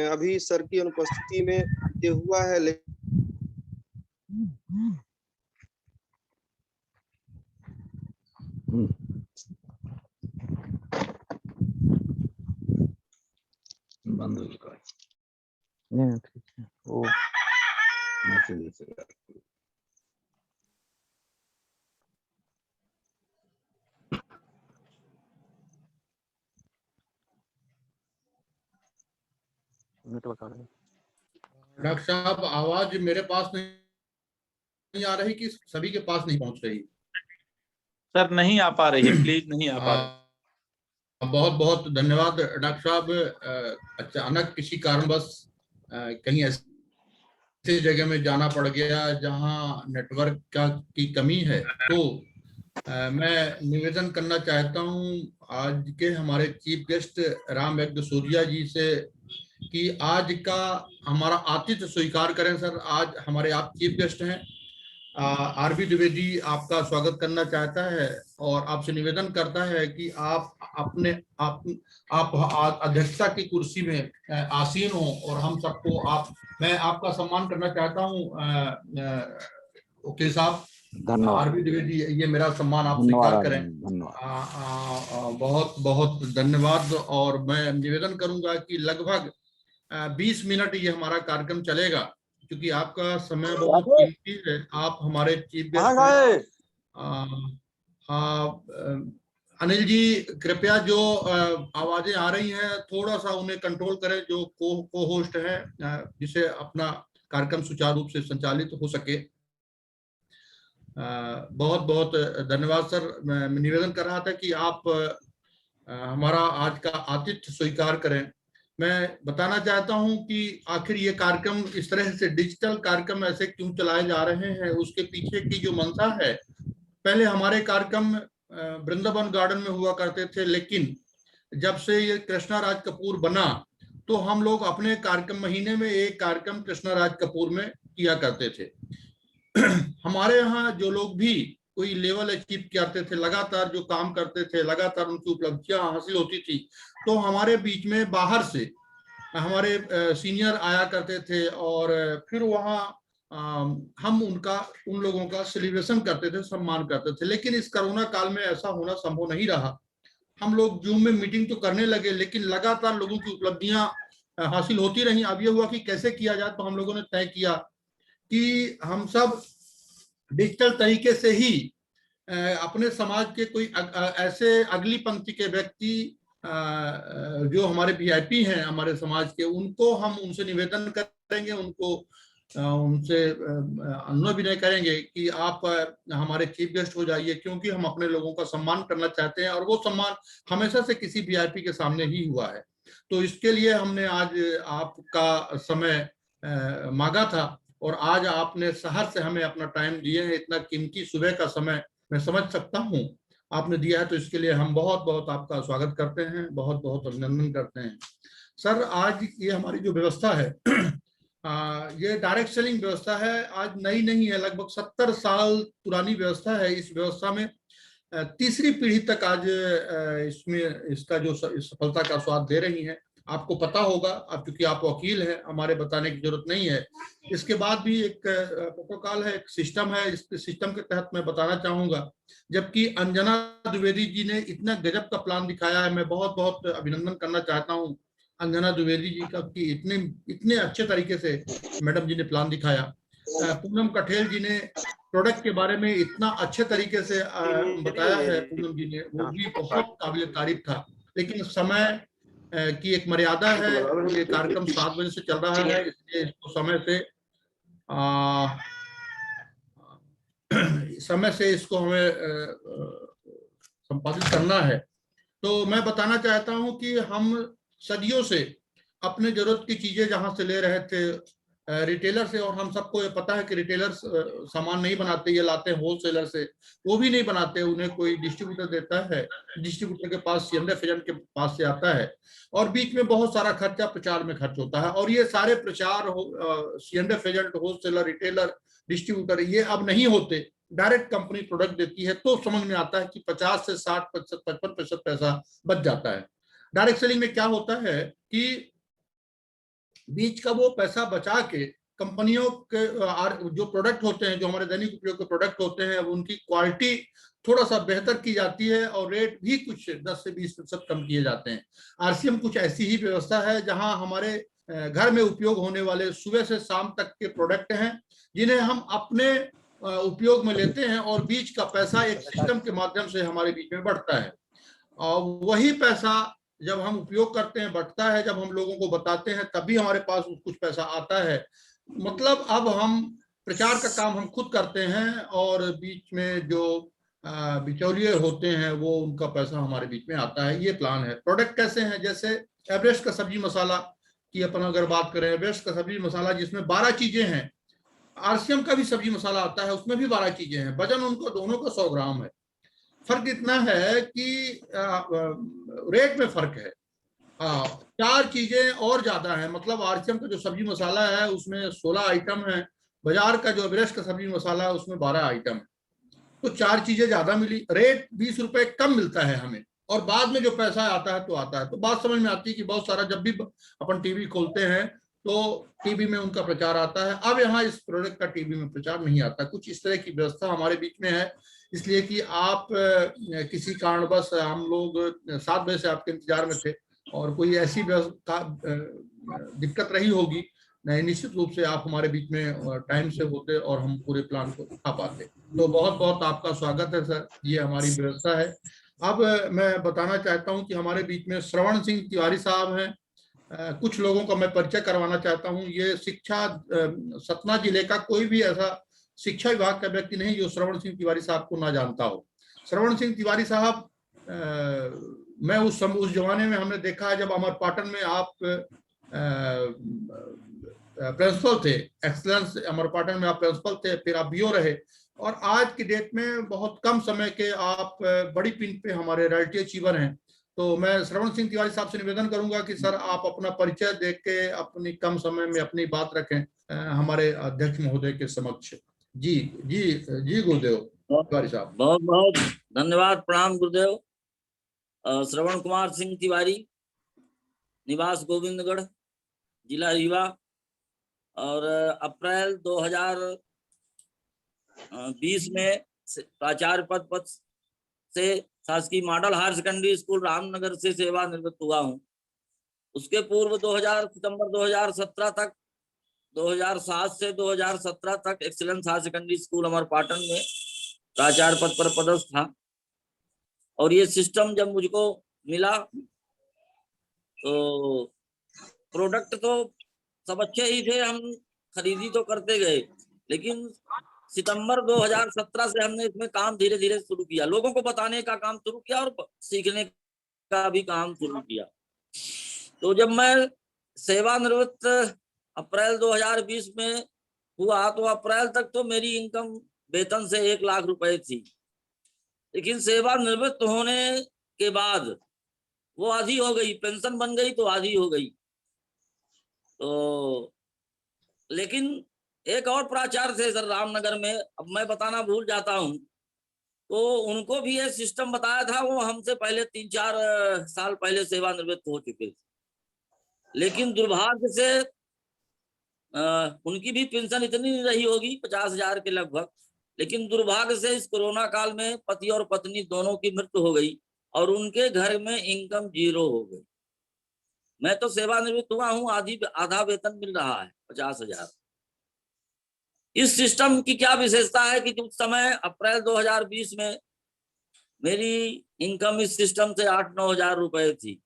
Speaker 5: अभी सर की अनुपस्थिति में ये हुआ है।
Speaker 7: बंद हो चुका है। नहीं ठीक है, वो मैसेज से नेटवर्क आ रहा है।
Speaker 6: डॉक्टर साहब आवाज मेरे पास नहीं आ रही कि सभी के पास नहीं पहुंच रही?
Speaker 2: सर नहीं आ पा रही है, प्लीज नहीं आ पा रही।
Speaker 6: बहुत बहुत धन्यवाद डॉक्टर साहब। अचानक किसी कारणवश कहीं ऐसी जगह में जाना पड़ गया जहां नेटवर्क की कमी है, तो मैं निवेदन करना चाहता हूं आज के हमारे चीफ गेस्ट राम यज्ञ सूर्या जी से कि आज का हमारा आतिथ्य स्वीकार करें। सर आज हमारे आप चीफ गेस्ट हैं। आरबी द्विवेदी आपका स्वागत करना चाहता है और आपसे निवेदन करता है कि आप आप अध्यक्षता की कुर्सी में आसीन हो और हम सबको मैं आपका सम्मान करना चाहता हूं। वकील साहब, आरबी द्विवेदी, ये मेरा सम्मान आप स्वीकार करें। बहुत बहुत धन्यवाद। और मैं निवेदन करूंगा कि लगभग 20 मिनट ये हमारा कार्यक्रम चलेगा, क्योंकि आपका समय बहुत कीमती है। आप हमारे चीफ गेस्ट हैं। अनिल जी, कृपया जो आवाजें आ रही हैं थोड़ा सा उन्हें कंट्रोल करें, जो को होस्ट है, जिसे अपना कार्यक्रम सुचारू रूप से संचालित हो सके। बहुत बहुत धन्यवाद सर। मैं निवेदन कर रहा था कि आप हमारा आज का आतिथ्य स्वीकार करें। मैं बताना चाहता हूं कि आखिर ये कार्यक्रम इस तरह से डिजिटल कार्यक्रम ऐसे क्यों चलाए जा रहे हैं, उसके पीछे की जो मंशा है। पहले हमारे कार्यक्रम वृंदावन गार्डन में हुआ करते थे, लेकिन जब से ये कृष्णा राज कपूर बना तो हम लोग अपने कार्यक्रम महीने में एक कार्यक्रम कृष्णा राज कपूर में किया करते थे। हमारे यहाँ जो लोग भी कोई लेवल अचीव करते थे, लगातार जो काम करते थे, लगातार उनकी उपलब्धियां हासिल होती थी, तो हमारे बीच में बाहर से हमारे सीनियर आया करते थे और फिर वहाँ हम उन लोगों का सेलिब्रेशन करते थे, सम्मान करते थे। लेकिन इस कोरोना काल में ऐसा होना संभव नहीं रहा। हम लोग जूम में मीटिंग तो करने लगे, लेकिन लगातार लोगों की उपलब्धियां हासिल होती रही। अब ये हुआ कि कैसे किया जाए, तो हम लोगों ने तय किया कि हम सब डिजिटल तरीके से ही अपने समाज के कोई ऐसे अगली पंक्ति के व्यक्ति जो हमारे वीआईपी हैं हमारे समाज के, उनको हम उनसे निवेदन करेंगे, उनसे अनुरोध विनय करेंगे कि आप हमारे चीफ गेस्ट हो जाइए, क्योंकि हम अपने लोगों का सम्मान करना चाहते हैं और वो सम्मान हमेशा से किसी वीआईपी के सामने ही हुआ है। तो इसके लिए हमने आज आपका समय मांगा था और आज आपने शहर से हमें अपना टाइम दिए हैं। इतना कीमती सुबह का समय मैं समझ सकता हूँ आपने दिया है, तो इसके लिए हम बहुत बहुत आपका स्वागत करते हैं, बहुत बहुत अभिनंदन करते हैं। सर आज ये हमारी जो व्यवस्था है ये डायरेक्ट सेलिंग व्यवस्था है, आज नई नहीं है, लगभग 70 साल पुरानी व्यवस्था है। इस व्यवस्था में तीसरी पीढ़ी तक आज इसमें इसका जो सफलता का स्वाद दे रही है। आपको पता होगा, अब चूंकि आप वकील हैं, हमारे बताने की जरूरत नहीं है। इसके बाद भी एक प्रोटोकॉल है, एक सिस्टम है, इस सिस्टम के तहत मैं बताना चाहूंगा। जबकि अंजना द्विवेदी जी ने इतना गजब का प्लान दिखाया है, मैं बहुत बहुत अभिनंदन करना चाहता हूँ अंजना द्विवेदी जी का, कि इतने इतने अच्छे तरीके से मैडम जी ने प्लान दिखाया। पूनम कठेल जी ने प्रोडक्ट के बारे में इतना अच्छे तरीके से बताया है, पूनम जी ने, वो भी बहुत काबिल तारीफ था। लेकिन समय की एक मर्यादा है, ये कार्यक्रम 7 बजे से चल रहा है, इसलिए इसको समय से इसको हमें संपादित करना है। तो मैं बताना चाहता हूं कि हम सदियों से अपने जरूरत की चीजें जहां से ले रहे थे रिटेलर से, और हम सबको ये पता है कि रिटेलर्स सामान नहीं बनाते, ये लाते हैं होलसेलर से, वो भी नहीं बनाते, उन्हें कोई डिस्ट्रीब्यूटर देता है, डिस्ट्रीब्यूटर के पास सीएमएफ एजेंट के पास से आता है, और बीच में बहुत सारा खर्चा प्रचार में खर्च होता है। और ये सारे प्रचार CMF agent, wholesaler, retailer, distributor, ये अब नहीं होते, डायरेक्ट कंपनी प्रोडक्ट देती है, तो समझ में आता है कि 50 से 60%, 55% पैसा बच जाता है। डायरेक्ट सेलिंग में क्या होता है कि बीच का वो पैसा बचा के कंपनियों के जो प्रोडक्ट होते हैं, जो हमारे दैनिक उपयोग के प्रोडक्ट होते हैं, उनकी क्वालिटी थोड़ा सा बेहतर की जाती है, और रेट भी कुछ 10 से 20% कम किए जाते हैं। आरसीएम कुछ ऐसी ही व्यवस्था है जहां हमारे घर में उपयोग होने वाले सुबह से शाम तक के प्रोडक्ट हैं, जिन्हें हम अपने उपयोग में लेते हैं, और बीच का पैसा एक सिस्टम के माध्यम से हमारे बीच में बढ़ता है, और वही पैसा जब हम उपयोग करते हैं बढ़ता है, जब हम लोगों को बताते हैं तभी हमारे पास कुछ पैसा आता है। मतलब अब हम प्रचार का काम हम खुद करते हैं, और बीच में जो बिचौलिए होते हैं वो उनका पैसा हमारे बीच में आता है। ये प्लान है। प्रोडक्ट कैसे हैं, जैसे एवरेस्ट का सब्जी मसाला की अपन अगर बात करें, एवरेस्ट का सब्जी मसाला जिसमें 12 चीजें हैं, आरसीएम का भी सब्जी मसाला आता है, उसमें भी 12 चीजें हैं, वजन उनको दोनों का 100 ग्राम है। फर्क इतना है कि रेट में फर्क है। 4 चीजें और ज्यादा है, मतलब आरसीएम का जो सब्जी मसाला है उसमें 16 आइटम है, बाजार का जो एवरेस्ट का सब्जी मसाला है उसमें 12 आइटम है। तो 4 चीजें ज्यादा मिली, रेट 20 रुपए कम मिलता है हमें, और बाद में जो पैसा आता है तो आता है। तो बात समझ में आती है कि बहुत सारा जब भी अपन टीवी खोलते हैं तो टीवी में उनका प्रचार आता है। अब यहाँ इस प्रोडक्ट का टीवी में प्रचार नहीं आता। कुछ इस तरह की व्यवस्था हमारे बीच में है, इसलिए कि आप किसी कारणवश, हम लोग 7 बजे से आपके इंतजार में थे, और कोई ऐसी दिक्कत रही होगी, नहीं, निश्चित रूप से आप हमारे बीच में टाइम से होते और हम पूरे प्लान को आ पाते। तो बहुत बहुत आपका स्वागत है सर, ये हमारी व्यवस्था है। अब मैं बताना चाहता हूं कि हमारे बीच में श्रवण सिंह तिवारी साहब हैं। कुछ लोगों का मैं परिचय करवाना चाहता हूं। ये शिक्षा सतना जिले का कोई भी ऐसा शिक्षा विभाग का व्यक्ति नहीं जो श्रवण सिंह तिवारी साहब को ना जानता हो। श्रवण सिंह तिवारी साहब, मैं उस जमाने में हमने देखा है जब अमरपाटन में आप प्रिंसिपल थे, एक्सीलेंस अमरपाटन में आप प्रिंसिपल थे, फिर आप बीओ रहे, और आज की डेट में बहुत कम समय के आप बड़ी पिन पे हमारे रॉयल्टी अचीवर हैं। तो मैं श्रवण सिंह तिवारी साहब से निवेदन करूंगा कि सर आप अपना परिचय देख के अपनी कम समय में अपनी बात रखें हमारे अध्यक्ष महोदय के समक्ष। जी जी जी गुरुदेव तिवारी साहब।
Speaker 8: बहुत बहुत धन्यवाद, प्रणाम गुरुदेव। श्रवण कुमार सिंह तिवारी, निवास गोविंदगढ़, जिला रीवा, और अप्रैल 2020 में प्राचार्य पद से शासकीय model higher secondary school Ramnagar से सेवानिवृत्त हुआ हूं। उसके पूर्व सितंबर 2017 तक, 2007 से 2017 तक excellence higher secondary school Amarpatan में प्राचार्य पद पर पदस्थ था। और ये सिस्टम जब मुझको मिला तो प्रोडक्ट तो सब अच्छे ही थे, हम खरीदी तो करते गए, लेकिन सितंबर 2017 से हमने इसमें काम धीरे धीरे शुरू किया, लोगों को बताने का काम शुरू किया और सीखने का भी काम शुरू किया। तो जब मैं सेवानिवृत्त अप्रैल 2020 में हुआ तो अप्रैल तक तो मेरी इनकम वेतन से 1 लाख रुपए थी, लेकिन सेवानिवृत्त होने के बाद वो आधी हो गई, पेंशन बन गई तो आधी हो गई। तो लेकिन एक और प्राचार्य थे सर रामनगर में, अब मैं बताना भूल जाता हूँ, तो उनको भी ये सिस्टम बताया था। वो हमसे पहले 3-4 साल पहले सेवानिवृत्त हो चुके थे। लेकिन दुर्भाग्य से उनकी भी पेंशन इतनी नहीं रही होगी, 50,000 के लगभग, लेकिन दुर्भाग्य से इस कोरोना काल में पति और पत्नी दोनों की मृत्यु हो गई और उनके घर में इनकम 0 हो गई। मैं तो सेवानिवृत्त हुआ हूँ, आधा वेतन मिल रहा है 50,000। इस सिस्टम की क्या विशेषता है कि उस समय अप्रैल 2020 में मेरी इनकम इस सिस्टम से 8-9 हजार रुपए थी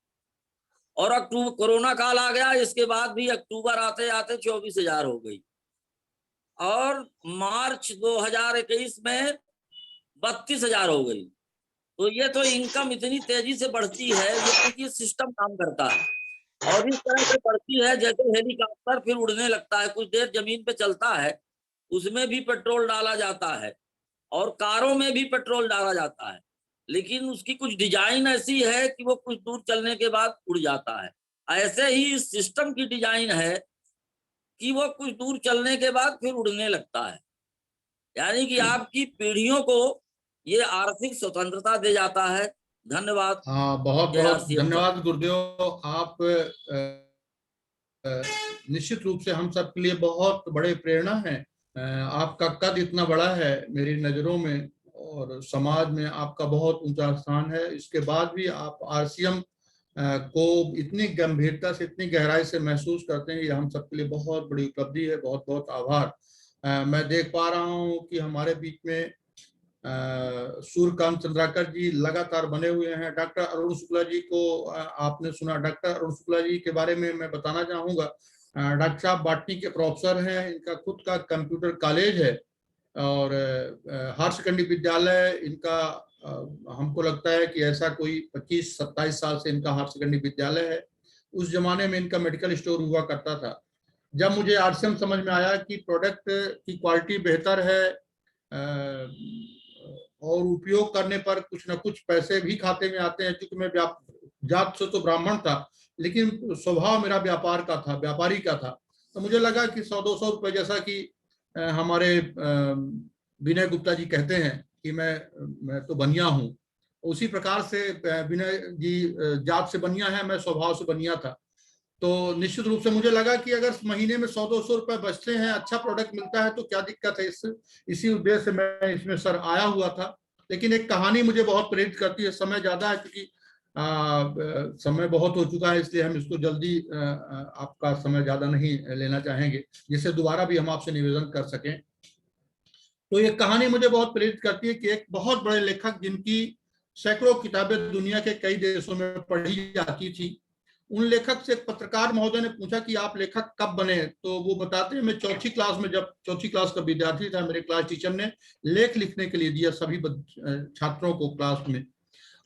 Speaker 8: और अक्टूबर कोरोना काल आ गया, इसके बाद भी अक्टूबर आते आते 24,000 हो गई और मार्च 2021 में 32,000 हो गई। तो ये तो इनकम इतनी तेजी से बढ़ती है, ये क्योंकि सिस्टम काम करता है और इस तरह से बढ़ती है जैसे हेलीकॉप्टर फिर उड़ने लगता है, कुछ देर जमीन पे चलता है, उसमें भी पेट्रोल डाला जाता है और कारों में भी पेट्रोल डाला जाता है, लेकिन उसकी कुछ डिजाइन ऐसी है कि वो कुछ दूर चलने के बाद उड़ जाता है। ऐसे ही इस सिस्टम की डिजाइन है कि वो कुछ दूर चलने के बाद फिर उड़ने लगता है, यानी कि आपकी पीढ़ियों को ये आर्थिक स्वतंत्रता दे जाता है। धन्यवाद।
Speaker 6: हाँ, बहुत बहुत धन्यवाद गुरुदेव। आप निश्चित रूप से हम सब के लिए बहुत बड़े प्रेरणा हैं। आपका कद इतना बड़ा है मेरी नजरों में और समाज में आपका बहुत ऊंचा स्थान है, इसके बाद भी आप आरसीएम को इतनी गंभीरता से, इतनी गहराई से महसूस करते हैं, ये हम सबके लिए बहुत बड़ी उपलब्धि है। बहुत बहुत आभार। मैं देख पा रहा हूँ कि हमारे बीच में सूर्यकांत चंद्राकर जी लगातार बने हुए हैं। डॉक्टर अरुण शुक्ला जी को आपने सुना। डॉक्टर अरुण शुक्ला जी के बारे में मैं बताना चाहूंगा, डॉक्टर साहब बॉटनी के प्रोफेसर हैं, इनका खुद का कंप्यूटर कॉलेज है और हायर सेकेंडरी विद्यालय इनका, हमको लगता है कि ऐसा कोई 25-27 साल से इनका हायर सेकेंडरी विद्यालय है। उस जमाने में इनका मेडिकल स्टोर हुआ करता था। जब मुझे आरसीएम समझ में आया कि प्रोडक्ट की क्वालिटी बेहतर है और उपयोग करने पर कुछ ना कुछ पैसे भी खाते में आते हैं, क्योंकि मैं जात से तो ब्राह्मण था लेकिन स्वभाव मेरा व्यापार का था, व्यापारी का था, तो मुझे लगा कि 100-200 रुपए, जैसा कि हमारे विनय गुप्ता जी कहते हैं कि मैं तो बनिया हूँ, उसी प्रकार से विनय जी जात से बनिया है, मैं स्वभाव से बनिया था। तो निश्चित रूप से मुझे लगा कि अगर महीने में 100-200 रुपए बचते हैं, अच्छा प्रोडक्ट मिलता है तो क्या दिक्कत है। इसी उद्देश्य से मैं इसमें सर आया हुआ था। लेकिन एक कहानी मुझे बहुत प्रेरित करती है। समय ज्यादा है क्योंकि समय बहुत हो चुका है, इसलिए हम इसको जल्दी आपका समय ज्यादा नहीं लेना चाहेंगे, जिससे दोबारा भी हम आपसे निवेदन कर सकें। तो ये कहानी मुझे बहुत प्रेरित करती है कि एक बहुत बड़े लेखक जिनकी सैकड़ों किताबें दुनिया के कई देशों में पढ़ी जाती थी, उन लेखक से एक पत्रकार महोदय ने पूछा कि आप लेखक कब बने। तो वो बताते हैं, मैं चौथी क्लास में, जब चौथी क्लास का विद्यार्थी था, मेरे क्लास टीचर ने लेख लिखने के लिए दिया सभी छात्रों को क्लास में,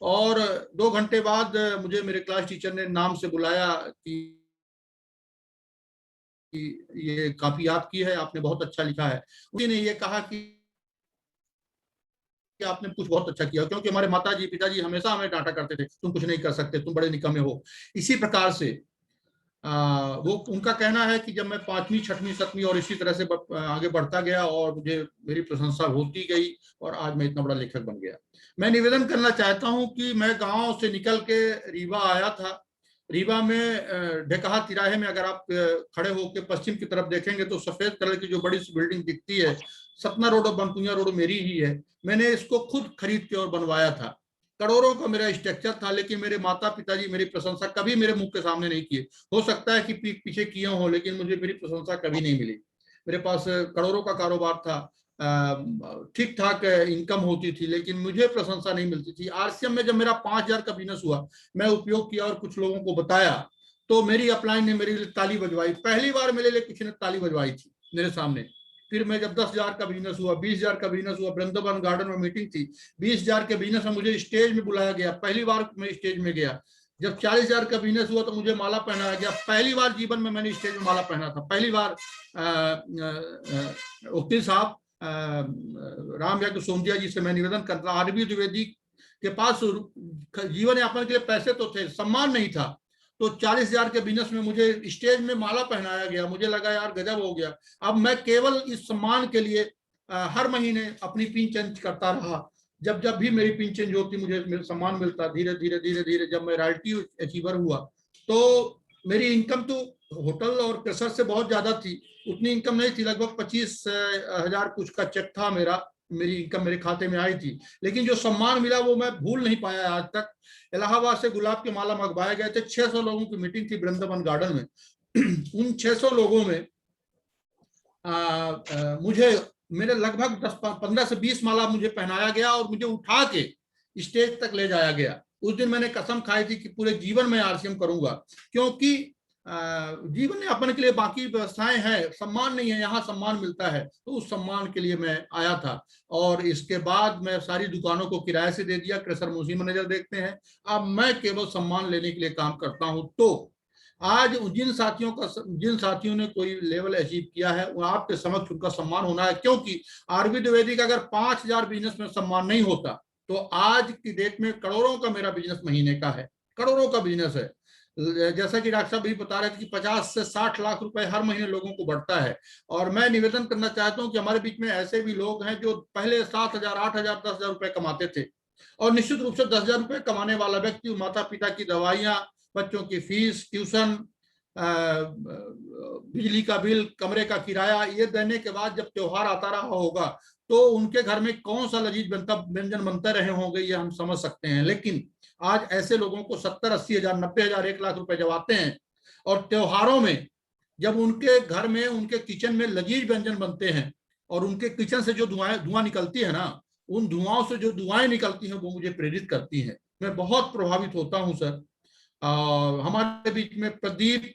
Speaker 6: और 2 घंटे बाद मुझे मेरे क्लास टीचर ने नाम से बुलाया कि ये काफी आपकी है, आपने बहुत अच्छा लिखा है। उन्होंने ये कहा कि आपने कुछ बहुत अच्छा किया, क्योंकि हमारे माताजी पिताजी हमेशा हमें डांटा करते थे, तुम कुछ नहीं कर सकते, तुम बड़े निकम्मे हो। इसी प्रकार से वो उनका कहना है कि जब मैं 5वीं 6वीं 7वीं और इसी तरह से आगे बढ़ता गया और मुझे मेरी प्रशंसा होती गई और आज मैं इतना बड़ा लेखक बन गया। मैं निवेदन करना चाहता हूं कि मैं गांव से निकल के रीवा आया था। रीवा में ढेकहा तिराहे में अगर आप खड़े होकर पश्चिम की तरफ देखेंगे तो सफेद कलर की जो बड़ी सी बिल्डिंग दिखती है, सतना रोड और बनपुनिया रोड मेरी ही है। मैंने इसको खुद खरीद के और बनवाया था। करोड़ों का मेरा स्ट्रक्चर था, लेकिन मेरे माता पिताजी मेरी प्रशंसा कभी मेरे मुंह के सामने नहीं किए। हो सकता है कि पीठ पीछे किए हो, लेकिन मुझे मेरी प्रशंसा कभी नहीं मिली। मेरे पास करोड़ों का कारोबार था, ठीक ठाक इनकम होती थी, लेकिन मुझे प्रशंसा नहीं मिलती थी। आरसीएम में जब मेरा 5,000 का बिजनेस हुआ, मैं उपयोग किया और कुछ लोगों को बताया, तो मेरी अपलाइन ने मेरे लिए ताली बजवाई। पहली बार मेरे लिए किसी ने ताली बजवाई थी मेरे सामने। फिर मैं जब 10,000 का बिजनेस हुआ, 20,000 का बिजनेस हुआ, वृंदावन गार्डन में मीटिंग थी, 20,000 के बिजनेस में मुझे स्टेज में बुलाया गया, पहली बार मैं स्टेज में गया। जब 40,000 का बिजनेस हुआ तो मुझे माला पहनाया गया, पहली बार जीवन में मैंने स्टेज में माला पहना था। पहली बार वकील साहब राम यादव सोंदिया जी से मैं निवेदन करता, आरबी द्विवेदी के पास जीवन यापन के लिए पैसे तो थे, सम्मान नहीं था, तो 40,000 के बिजनेस में मुझे स्टेज में माला पहनाया गया। मुझे लगा यार गजब हो गया। अब मैं केवल इस सम्मान के लिए हर महीने अपनी पिन चेंज करता रहा। जब जब भी मेरी पिन चेंज होती मुझे सम्मान मिलता। धीरे धीरे धीरे धीरे जब मैं रॉयल्टी अचीवर हुआ तो मेरी इनकम तो होटल और क्रशर से बहुत ज्यादा थी, उतनी इनकम नहीं थी, लगभग 25,000 कुछ का चेक था मेरा, मेरी इनकम मेरे खाते में आई थी। लेकिन जो सम्मान मिला वो मैं भूल नहीं पाया आज तक। इलाहाबाद से गुलाब के माला मंगवाए गए थे, 600 लोगों की मीटिंग थी वृंदावन गार्डन में। उन 600 लोगों में मुझे मेरे लगभग 15 से 20 माला मुझे पहनाया गया और मुझे उठा के स्टेज तक ले जाया गया। उस दिन मैंने कसम खाई थी कि पूरे जीवन में आरसीएम करूंगा, क्योंकि जीवन यापन के लिए बाकी व्यवस्थाएं हैं, सम्मान नहीं है, यहाँ सम्मान मिलता है, तो उस सम्मान के लिए मैं आया था। और इसके बाद मैं सारी दुकानों को किराए से दे दिया, क्रशर मुझी मैनेजर देखते हैं, अब मैं केवल सम्मान लेने के लिए काम करता हूँ। तो आज जिन साथियों ने कोई लेवल अचीव किया है वो आपके समक्ष उनका सम्मान होना है, क्योंकि आरबी द्विवेदी का अगर 5,000 बिजनेस में सम्मान नहीं होता तो आज की डेट में करोड़ों का मेरा बिजनेस महीने का है, करोड़ों का बिजनेस है। जैसा कि डॉक्टर साहब भी बता रहे थे कि 50 से 60 लाख रुपए हर महीने लोगों को बढ़ता है। और मैं निवेदन करना चाहता हूं कि हमारे बीच में ऐसे भी लोग हैं जो पहले 7,000, 8,000, 10,000 रुपए कमाते थे, और निश्चित रूप से 10,000 रुपए कमाने वाला व्यक्ति माता पिता की दवाइयां, बच्चों की फीस, ट्यूशन, बिजली का बिल, कमरे का किराया, ये देने के बाद जब त्योहार आता रहा होगा तो उनके घर में कौन सा लजीज व्यंजन बनते रहे होंगे ये हम समझ सकते हैं। लेकिन आज ऐसे लोगों को 70, 80 हजार, 90 हजार, 1 लाख रुपए जब आते हैं और त्योहारों में जब उनके घर में, उनके किचन में लजीज व्यंजन बनते हैं और उनके किचन से जो धुआं निकलती है ना, उन धुआं से जो दुआएं निकलती हैं वो मुझे प्रेरित करती हैं। मैं बहुत प्रभावित होता हूं सर। हमारे बीच में प्रदीप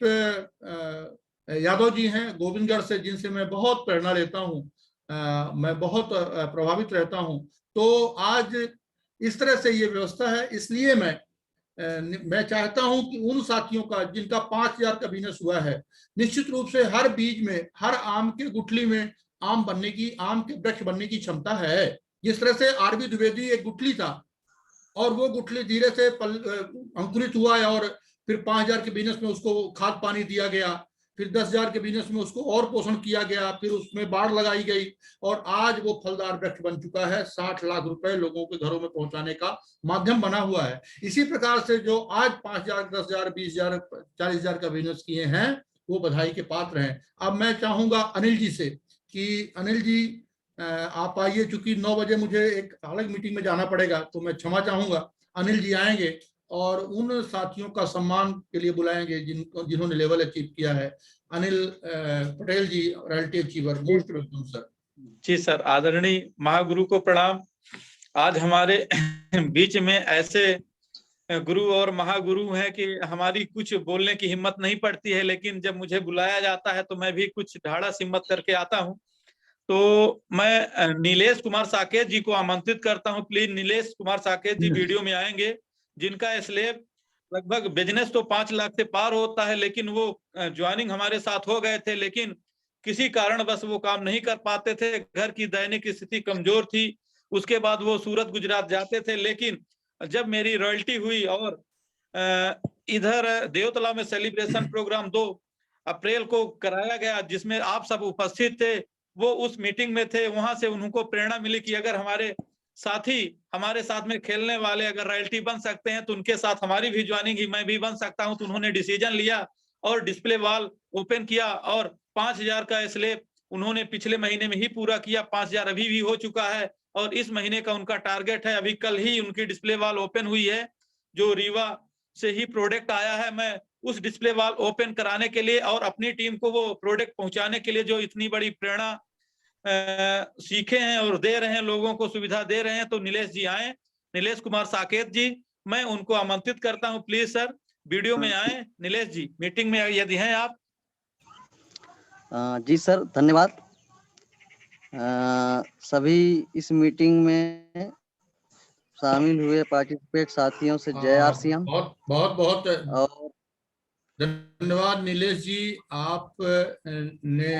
Speaker 6: यादव जी हैं गोविंदगढ़ से, जिनसे मैं बहुत प्रेरणा लेता हूं, मैं बहुत प्रभावित रहता हूं। तो आज इस तरह से ये व्यवस्था है, इसलिए मैं चाहता हूं कि उन साथियों का जिनका 5,000 का बिजनेस हुआ है, निश्चित रूप से हर बीज में, हर आम के गुठली में आम के वृक्ष बनने की क्षमता है। जिस तरह से आरबी द्विवेदी एक गुठली था और वो गुठली धीरे से अंकुरित हुआ है और फिर 5,000 के बिजनेस में उसको खाद पानी दिया गया, फिर 10,000 के बिजनेस में उसको और पोषण किया गया, फिर उसमें बाढ़ लगाई गई और आज वो फलदार वृक्ष बन चुका है। 60 लाख रुपए लोगों के घरों में पहुंचाने का माध्यम बना हुआ है। इसी प्रकार से जो आज 5,000, 10,000, 20,000, 40,000 का बिजनेस किए हैं वो बधाई के पात्र हैं। अब मैं चाहूंगा अनिल जी से कि अनिल जी आप आइए, चूंकि 9 बजे मुझे एक अलग मीटिंग में जाना पड़ेगा, तो मैं क्षमा चाहूंगा। अनिल जी आएंगे और उन साथियों का सम्मान के लिए बुलाएंगे जिन्होंने लेवल अचीव किया है। Anil Patel ji, royalty achiever, most welcome sir.
Speaker 2: जी सर, आदरणीय महागुरु को प्रणाम। आज हमारे बीच में ऐसे गुरु और महागुरु हैं कि हमारी कुछ बोलने की हिम्मत नहीं पड़ती है, लेकिन जब मुझे बुलाया जाता है तो मैं भी कुछ ढाढ़स हिम्मत करके आता हूं। तो मैं नीलेश कुमार साकेत जी को आमंत्रित करता हूं। प्लीज नीलेश कुमार साकेत जी वीडियो में आएंगे, जिनका स्लैब लगभग बिजनेस तो 5 लाख से पार होता है, लेकिन वो ज्वाइनिंग हमारे साथ हो गए थे, लेकिन किसी कारण बस वो काम नहीं कर पाते थे, घर की दैनिक स्थिति कमजोर थी। उसके बाद वो सूरत गुजरात जाते थे, लेकिन जब मेरी रॉयल्टी हुई और इधर देवतला में सेलिब्रेशन प्रोग्राम 2 अप्रैल को कराया गया, जिसमें आप सब उपस्थित थे, वो उस मीटिंग में थे। वहां से उनको प्रेरणा मिली कि अगर हमारे साथी हमारे साथ में खेलने वाले अगर रॉयल्टी बन सकते हैं तो उनके साथ हमारी भी ज्वाइनिंग ही मैं भी बन सकता हूं। तो उन्होंने डिसीजन लिया और डिस्प्ले वॉल ओपन किया और 5,000 का स्लैब उन्होंने पिछले महीने में ही पूरा किया। 5,000 अभी भी हो चुका है और इस महीने का उनका टारगेट है। अभी कल ही उनकी डिस्प्ले वॉल ओपन हुई है, जो रीवा से ही प्रोडक्ट आया है। मैं उस डिस्प्ले वॉल ओपन कराने के लिए और अपनी टीम को वो प्रोडक्ट पहुंचाने के लिए जो इतनी बड़ी प्रेरणा सीखे हैं और दे रहे हैं, लोगों को सुविधा दे रहे हैं, तो नीलेश जी आए, नीलेश कुमार साकेत जी, मैं उनको आमंत्रित करता हूं। प्लीज सर वीडियो में आए। नीलेश जी मीटिंग में यदि हैं आप।
Speaker 9: जी सर, धन्यवाद। सभी इस मीटिंग में शामिल हुए पार्टिसिपेट साथियों से जय आरसीएम।
Speaker 6: बहुत बहुत बहुत
Speaker 9: और
Speaker 6: धन्यवाद नीलेश जी। आप ने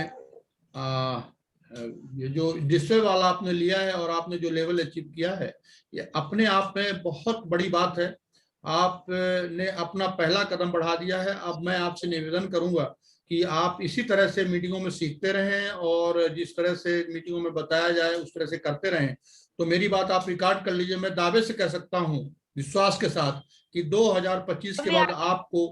Speaker 6: ये जो डिस्प्ले वाला आपने लिया है और आपने जो लेवल अचीव किया है, ये अपने आप में बहुत बड़ी बात है। आपने अपना पहला कदम बढ़ा दिया है। अब मैं आपसे निवेदन करूंगा कि आप इसी तरह से मीटिंगों में सीखते रहें और जिस तरह से मीटिंगों में बताया जाए उस तरह से करते रहें। तो मेरी बात आप रिकॉर्ड कर लीजिए। मैं दावे से कह सकता हूं विश्वास के साथ कि 2025 के बाद आपको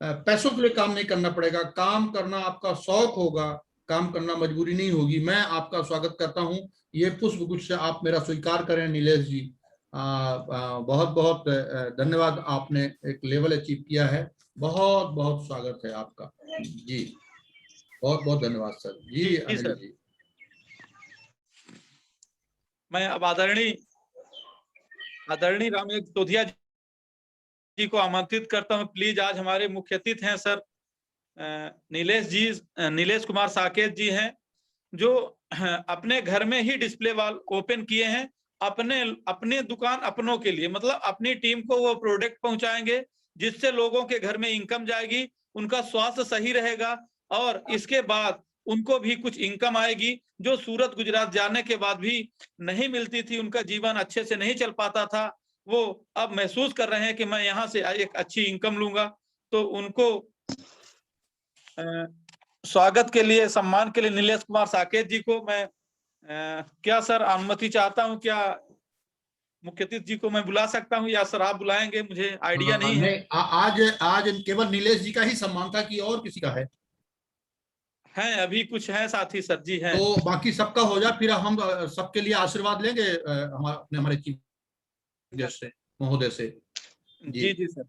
Speaker 6: पैसों के लिए काम नहीं करना पड़ेगा, काम करना आपका शौक होगा, काम करना मजबूरी नहीं होगी। मैं आपका स्वागत करता हूं। ये पुष्प गुच्छ आप मेरा स्वीकार करें नीलेश जी। बहुत बहुत धन्यवाद, आपने एक लेवल अचीव किया है। बहुत बहुत स्वागत है आपका जी, बहुत बहुत धन्यवाद सर जी।
Speaker 2: जी
Speaker 6: अनिल
Speaker 2: सर।
Speaker 6: जी,
Speaker 2: मैं अब आदरणीय राम तोधिया जी को आमंत्रित करता हूं। प्लीज, आज हमारे मुख्य अतिथि हैं सर नीलेश कुमार साकेत जी हैं, जो अपने घर में ही डिस्प्ले वॉल ओपन किए हैं, अपने दुकान अपनों के लिए, मतलब अपनी टीम को वो प्रोडक्ट पहुंचाएंगे जिससे लोगों के घर में इनकम जाएगी, उनका स्वास्थ्य सही रहेगा और इसके बाद उनको भी कुछ इनकम आएगी जो सूरत गुजरात जाने के बाद भी नहीं मिलती थी। उनका जीवन अच्छे से नहीं चल पाता था। वो अब महसूस कर रहे हैं कि मैं यहाँ से एक अच्छी इनकम लूंगा। तो उनको स्वागत के लिए, सम्मान के लिए नीलेश कुमार साकेत जी को मैं क्या सर अनुमति चाहता हूं, क्या मुख्य अतिथि जी को मैं बुला सकता हूं या सर आप बुलाएंगे? मुझे आइडिया नहीं है।
Speaker 6: आज आज केवल नीलेश जी का ही सम्मान था कि और किसी का है?
Speaker 2: अभी कुछ है साथी सर जी हैं।
Speaker 6: तो बाकी सबका हो जाए, फिर हम सबके लिए आशीर्वाद लेंगे हमारे चीफ गेस्ट से, महोदय से।
Speaker 2: जी जी सर।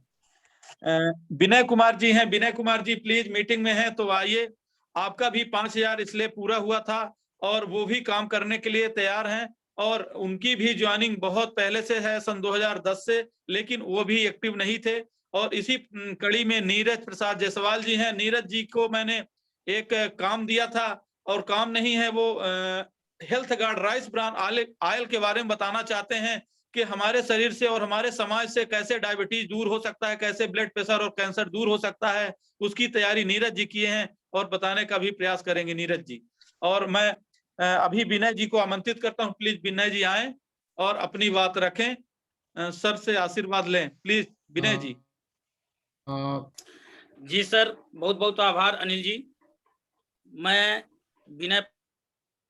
Speaker 2: विनय कुमार जी हैं। विनय कुमार जी प्लीज मीटिंग में हैं तो आइए। आपका भी 5000 इसलिए पूरा हुआ था और वो भी काम करने के लिए तैयार हैं और उनकी भी ज्वाइनिंग बहुत पहले से है, सन 2010 से, लेकिन वो भी एक्टिव नहीं थे। और इसी कड़ी में नीरज प्रसाद जायसवाल जी हैं। नीरज जी को मैंने एक काम दिया था और काम नहीं है, वो health guard rice bran oil के बारे में बताना चाहते हैं कि हमारे शरीर से और हमारे समाज से कैसे डायबिटीज दूर हो सकता है, कैसे ब्लड प्रेशर और कैंसर दूर हो सकता है। उसकी तैयारी नीरज जी किए हैं और बताने का भी प्रयास करेंगे नीरज जी। और मैं अभी विनय जी को आमंत्रित करता हूं। प्लीज विनय जी आए और अपनी बात रखें, सर से आशीर्वाद लें। Please Vinay ji.
Speaker 8: Ji sir, बहुत बहुत आभार अनिल जी। मैं विनय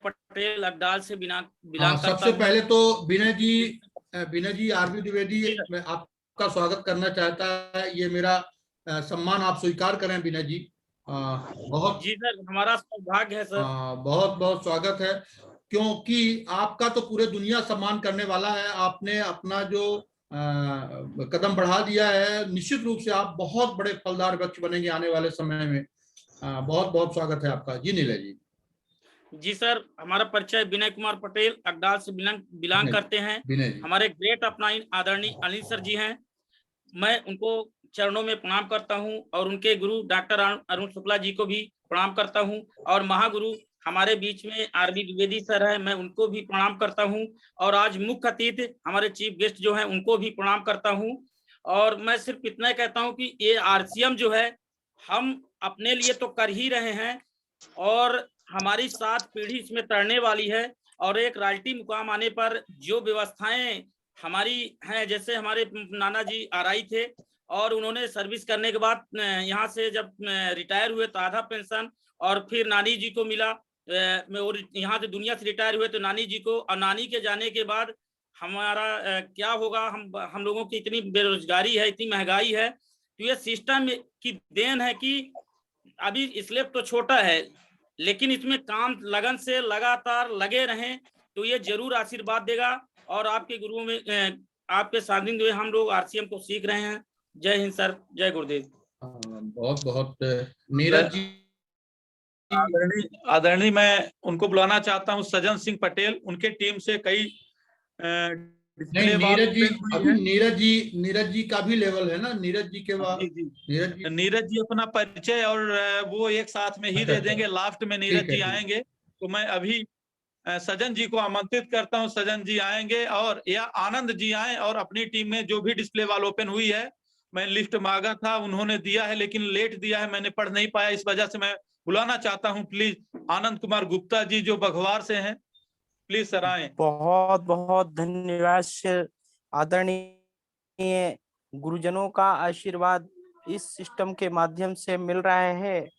Speaker 8: पटेल अड्डाल से बिलोंग करता
Speaker 6: सबसे
Speaker 8: हूं।
Speaker 6: पहले तो विनय जी आरबी द्विवेदी, मैं आपका स्वागत करना चाहता है। ये मेरा सम्मान आप स्वीकार करें विनय जी। बहुत
Speaker 8: जी सर, हमारा सौभाग्य है सर।
Speaker 6: बहुत बहुत स्वागत है, क्योंकि आपका तो पूरे दुनिया सम्मान करने वाला है। आपने अपना जो कदम बढ़ा दिया है, निश्चित रूप से आप बहुत बड़े फलदार वृक्ष बनेंगे आने वाले समय में। बहुत बहुत स्वागत है आपका जी। नीले जी।
Speaker 8: जी सर, हमारा परिचय विनय कुमार पटेल अड्डाल से बिलोंग करते हैं। हमारे ग्रेट अपनाइन आदरणीय अनिल सर जी हैं। मैं उनको चरणों में प्रणाम करता हूं और उनके गुरु डॉक्टर अरुण शुक्ला जी को भी प्रणाम करता हूं और महागुरु हमारे बीच में आरबी द्विवेदी सर है, मैं उनको भी प्रणाम करता हूं और आज मुख्य अतिथि हमारे चीफ गेस्ट जो हैं उनको भी प्रणाम करता हूं। और मैं सिर्फ इतना कहता हूं कि ये आरसीएम जो है हम अपने लिए तो कर ही रहे हैं और हमारी 7 पीढ़ी इसमें तड़ने वाली है और एक राजनीति मुकाम आने पर जो व्यवस्थाएं हमारी हैं, जैसे हमारे नाना जी आरआई थे और उन्होंने सर्विस करने के बाद यहाँ से जब रिटायर हुए तो आधा पेंशन और फिर नानी जी को मिला, और यहाँ से दुनिया से रिटायर हुए तो नानी जी को, और नानी के जाने के बाद हमारा क्या होगा। हम लोगों की इतनी बेरोजगारी है, इतनी महंगाई है, तो ये सिस्टम की देन है कि अभी स्लैब तो छोटा है लेकिन इसमें काम लगन से लगातार लगे रहें तो ये जरूर आशीर्वाद देगा। और आपके गुरुओं में आपके सानिध्य में हम लोग आरसीएम को सीख रहे हैं। जय हिंद सर, जय गुरुदेव।
Speaker 6: बहुत बहुत नीरज जी।
Speaker 2: आदरणीय मैं उनको बुलाना चाहता हूं, सजन सिंह पटेल। उनके टीम से कई
Speaker 6: नहीं, नीरज जी का भी लेवल है ना। नीरज जी के बाद
Speaker 2: नीरज जी अपना परिचय और वो एक साथ में ही दे देंगे। लास्ट में नीरज जी आएंगे। तो मैं अभी सजन जी को आमंत्रित करता हूं। सजन जी आएंगे और या आनंद जी आए और अपनी टीम में जो भी डिस्प्ले वॉल ओपन हुई है, मैं लिस्ट मांगा था, उन्होंने दिया है लेकिन लेट दिया है, मैंने पढ़ नहीं पाया, इस वजह से मैं बुलाना चाहता हूं। प्लीज आनंद कुमार गुप्ता जी जो बघवार से हैं, प्लीज सर आए।
Speaker 10: बहुत बहुत धन्यवाद। आदरणीय गुरुजनों का आशीर्वाद इस सिस्टम के माध्यम से मिल रहा है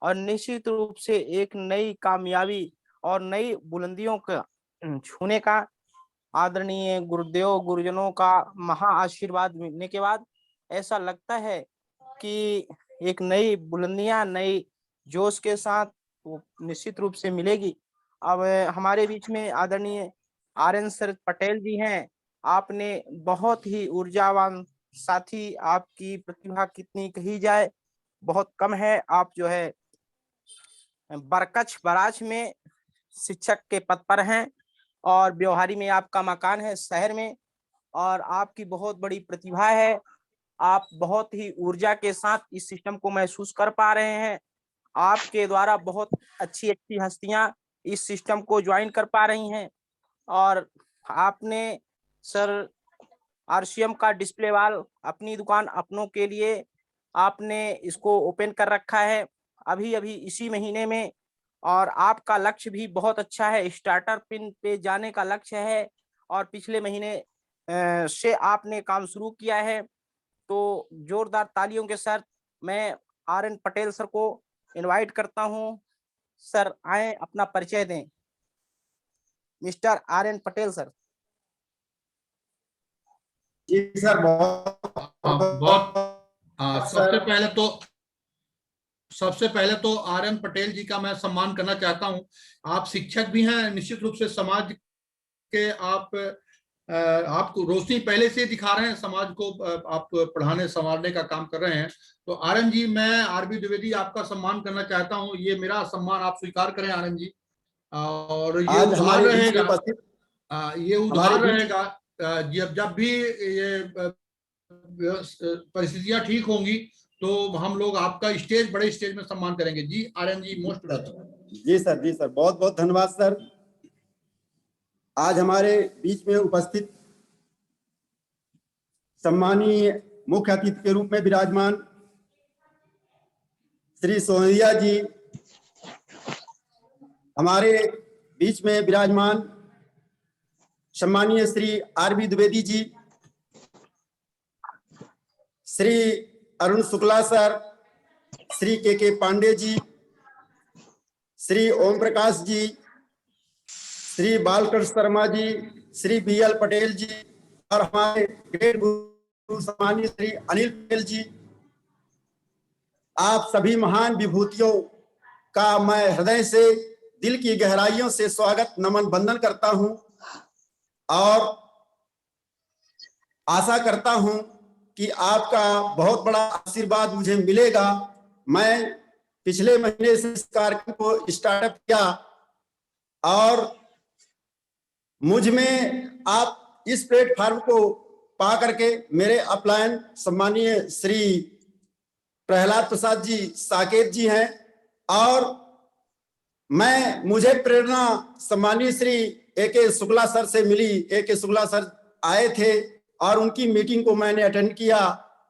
Speaker 10: और निश्चित रूप से एक नई कामयाबी और नई बुलंदियों का छूने का आदरणीय गुरुदेव गुरुजनों का महा आशीर्वाद मिलने के बाद ऐसा लगता है कि एक नई बुलंदियां, नई जोश के साथ वो निश्चित रूप से मिलेगी। अब हमारे बीच में आदरणीय आर्यन सर पटेल जी हैं। आपने बहुत ही ऊर्जावान साथी, आपकी प्रतिभा कितनी कही जाए बहुत कम है। आप जो है बरकच बराज में शिक्षक के पद पर हैं और व्यवहारी में आपका मकान है शहर में, और आपकी बहुत बड़ी प्रतिभा है। आप बहुत ही ऊर्जा के साथ इस सिस्टम को महसूस कर पा रहे हैं। आपके द्वारा बहुत अच्छी अच्छी हस्तियां इस सिस्टम को ज्वाइन कर पा रही हैं। और आपने सर आरसीएम का डिस्प्ले वॉल अपनी दुकान अपनों के लिए आपने इसको ओपन कर रखा है अभी अभी इसी महीने में, और आपका लक्ष्य भी बहुत अच्छा है, स्टार्टर पिन पे जाने का लक्ष्य है, और पिछले महीने से आपने काम शुरू किया है। तो जोरदार तालियों के साथ मैं आर्यन पटेल सर को इनवाइट करता हूं। सर आए, अपना परिचय दें। Mister Aryan Patel sir.
Speaker 11: जी सर,
Speaker 6: सबसे पहले तो आर्यन पटेल जी का मैं सम्मान करना चाहता हूं। आप शिक्षक भी हैं, निश्चित रूप से समाज के आपको रोशनी पहले से दिखा रहे हैं, समाज को आप पढ़ाने संवारने का काम कर रहे हैं। तो आर्यन जी, मैं आरबी द्विवेदी आपका सम्मान करना चाहता हूं। ये मेरा सम्मान आप स्वीकार करें आर्यन जी। और ये उधार रहेगा, ये उधार रहेगा। जब भी ये परिस्थितियां ठीक होंगी तो हम लोग आपका बड़े स्टेज में सम्मान करेंगे। जी आर्यन जी, मोस्ट वेलकम।
Speaker 11: जी सर, बहुत बहुत धन्यवाद सर। आज हमारे बीच में उपस्थित सम्मानीय मुख्य अतिथि के रूप में विराजमान श्री सोनिया जी, हमारे बीच में विराजमान सम्मानीय श्री आरबी द्विवेदी जी, श्री अरुण शुक्ला सर, श्री के पांडे जी, श्री ओम प्रकाश जी, श्री बालकृष्ण शर्मा जी, श्री बीएल पटेल जी, और हमारे ग्रेट गुरु सम्मानीय श्री अनिल पटेल जी। आप सभी महान विभूतियों का मैं हृदय से, दिल की गहराइयों से स्वागत नमन वंदन करता हूं, और आशा करता हूं कि आपका बहुत बड़ा आशीर्वाद मुझे मिलेगा। मैं पिछले महीने से इस कार्यक्रम को स्टार्टअप किया और मुझ में आप इस प्लेटफॉर्म को पा करके मेरे अपलायन सम्मानीय श्री प्रहलाद प्रसाद जी साकेत जी हैं, और मुझे प्रेरणा सम्मानीय श्री ए.के. शुक्ला सर से मिली। ए.के. शुक्ला सर आए थे और उनकी मीटिंग को मैंने अटेंड किया।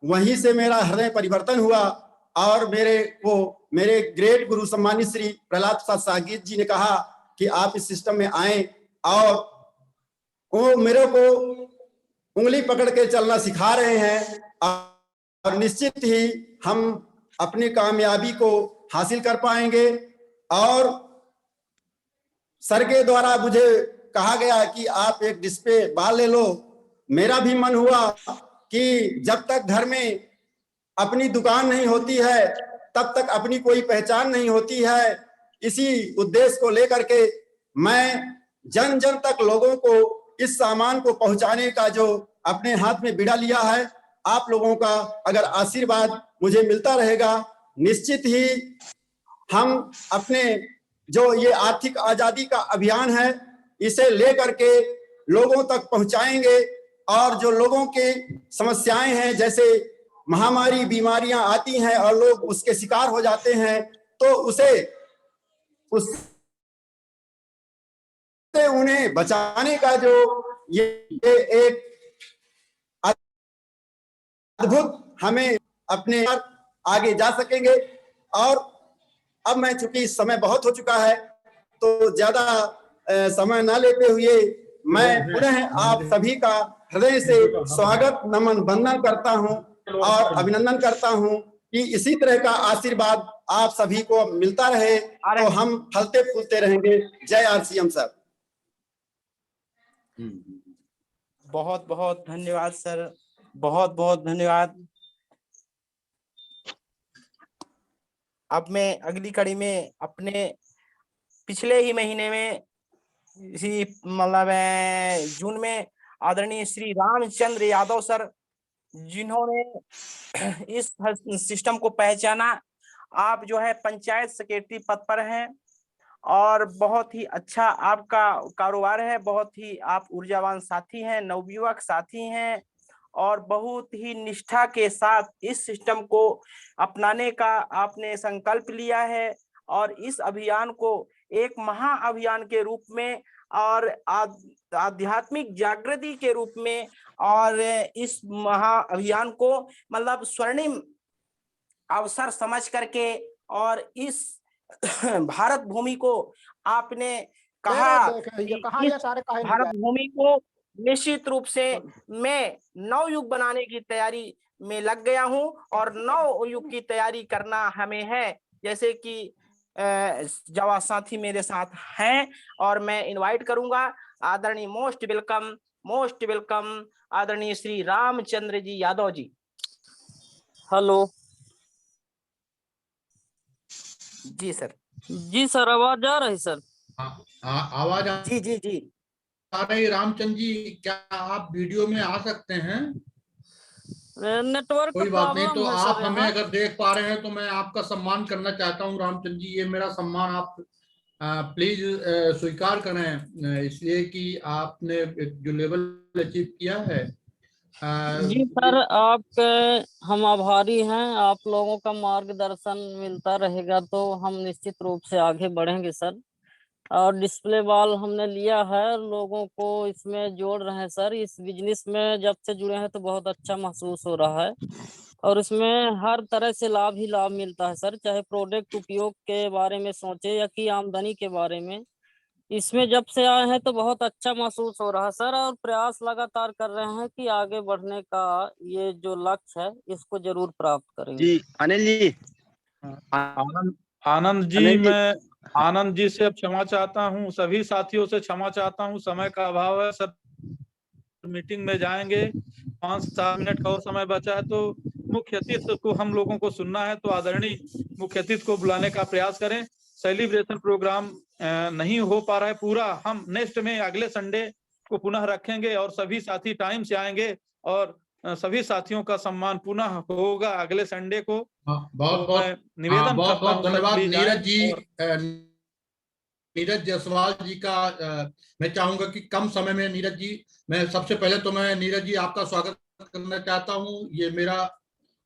Speaker 11: वहीं से मेरा हृदय परिवर्तन हुआ और मेरे ग्रेट गुरु सम्मानीय श्री प्रहलाद प्रसाद साकेत जी ने कहा कि आप इस सिस्टम में आए, और वो मेरे को उंगली पकड़ के चलना सिखा रहे हैं, और निश्चित ही हम अपनी कामयाबी को हासिल कर पाएंगे। और सर के द्वारा मुझे कहा गया कि आप एक डिस्प्ले वॉल ले लो। मेरा भी मन हुआ कि जब तक घर में अपनी दुकान नहीं होती है तब तक अपनी कोई पहचान नहीं होती है। इसी उद्देश्य को लेकर के मैं जन जन तक लोगों को इस सामान को पहुंचाने का जो अपने हाथ में बीड़ा लिया है, आप लोगों का अगर आशीर्वाद मुझे मिलता रहेगा, निश्चित ही हम अपने जो ये आर्थिक आजादी का अभियान है इसे लेकर के लोगों तक पहुंचाएंगे। और जो लोगों के समस्याएं हैं, जैसे महामारी बीमारियां आती हैं और लोग उसके शिकार हो जाते हैं, तो उन्हें बचाने का जो ये एक अद्भुत हमें अपने आगे जा सकेंगे। और अब मैं चूंकि समय बहुत हो चुका है तो ज्यादा समय ना लेते हुए मैं पुनः आप सभी का हृदय से स्वागत नमन वंदन करता हूं और अभिनंदन करता हूं कि इसी तरह का आशीर्वाद आप सभी को मिलता रहे तो हम फलते फूलते रहेंगे। जय आरसीएम सर।
Speaker 10: बहुत बहुत धन्यवाद सर, बहुत बहुत धन्यवाद। अब मैं अगली कड़ी में अपने पिछले ही महीने में इसी मतलब जून में आदरणीय श्री रामचंद्र यादव सर, जिन्होंने इस सिस्टम को पहचाना। आप जो है पंचायत सेक्रेटरी पद पर हैं और बहुत ही अच्छा आपका कारोबार है, बहुत ही आप ऊर्जावान साथी हैं, नवयुवक साथी हैं और बहुत ही निष्ठा के साथ इस सिस्टम को अपनाने का आपने संकल्प लिया है और इस अभियान को एक महाअभियान के रूप में और आध्यात्मिक जागृति के रूप में और इस महाअभियान को मतलब स्वर्णिम अवसर समझ करके और इस भारत भूमि को आपने कहा कि इस भारत भूमि को निश्चित रूप से मैं नवयुग बनाने की तैयारी में लग गया हूं और नवयुग की तैयारी करना हमें है। जैसे कि जवाब साथी मेरे साथ हैं और मैं इनवाइट करूंगा आदरणीय मोस्ट वेलकम आदरणीय श्री रामचंद्र जी यादव जी।
Speaker 12: हेलो
Speaker 10: जी सर।
Speaker 12: जी सर, आवाज आ रही सर?
Speaker 6: आवाज
Speaker 10: जी
Speaker 6: आ रही। रामचंद्र जी, क्या आप वीडियो में आ सकते हैं?
Speaker 12: नेटवर्क
Speaker 6: कोई बात नहीं, तो
Speaker 12: है
Speaker 6: आप
Speaker 12: सर
Speaker 6: हमें
Speaker 12: यहाँ।
Speaker 6: अगर देख पा रहे हैं तो मैं आपका सम्मान करना चाहता हूं। रामचंद्र जी, ये मेरा सम्मान आप प्लीज स्वीकार करें, इसलिए कि आपने जो लेवल अचीव किया है।
Speaker 12: जी सर, आप हम आभारी हैं। आप लोगों का मार्गदर्शन मिलता रहेगा तो हम निश्चित रूप से आगे बढ़ेंगे सर। और डिस्प्ले वॉल हमने लिया है, लोगों को इसमें जोड़ रहे हैं सर। इस बिजनेस में जब से जुड़े हैं तो बहुत अच्छा महसूस हो रहा है और इसमें हर तरह से लाभ ही लाभ मिलता है सर। चाहे प्रोडक्ट उपयोग के बारे में सोचे या कि आमदनी के बारे में, इसमें जब से आए हैं तो बहुत अच्छा महसूस हो रहा है सर। और प्रयास लगातार कर रहे हैं कि आगे बढ़ने का ये जो लक्ष्य है इसको जरूर प्राप्त करेंगे।
Speaker 3: जी अनिल जी।
Speaker 2: आनंद जी,
Speaker 3: अनिल जी।
Speaker 2: मैं आनंद जी से अब क्षमा चाहता हूँ, सभी साथियों से क्षमा चाहता हूँ, समय का अभाव है। सब मीटिंग में जाएंगे, 5-7 मिनट का और समय बचा है तो मुख्य अतिथि को हम लोगों को सुनना है, तो आदरणीय मुख्य अतिथि को बुलाने का प्रयास करें। सेलिब्रेशन प्रोग्राम नहीं हो पा रहा है पूरा, हम नेक्स्ट में अगले संडे को पुनः रखेंगे और सभी साथी टाइम से आएंगे और सभी साथियों का सम्मान पुनः होगा अगले संडे को।
Speaker 6: बहुत
Speaker 2: तो मैं निवेदन
Speaker 6: बहुत
Speaker 2: करता हूं सब
Speaker 6: धन्यवाद
Speaker 2: प्लीज
Speaker 6: नीरज
Speaker 2: आएं
Speaker 6: जी।
Speaker 2: और
Speaker 6: नीरज जायसवाल जी का मैं चाहूंगा कि कम समय में नीरज जी, मैं सबसे पहले तो मैं नीरज जी आपका स्वागत करना चाहता हूं। ये मेरा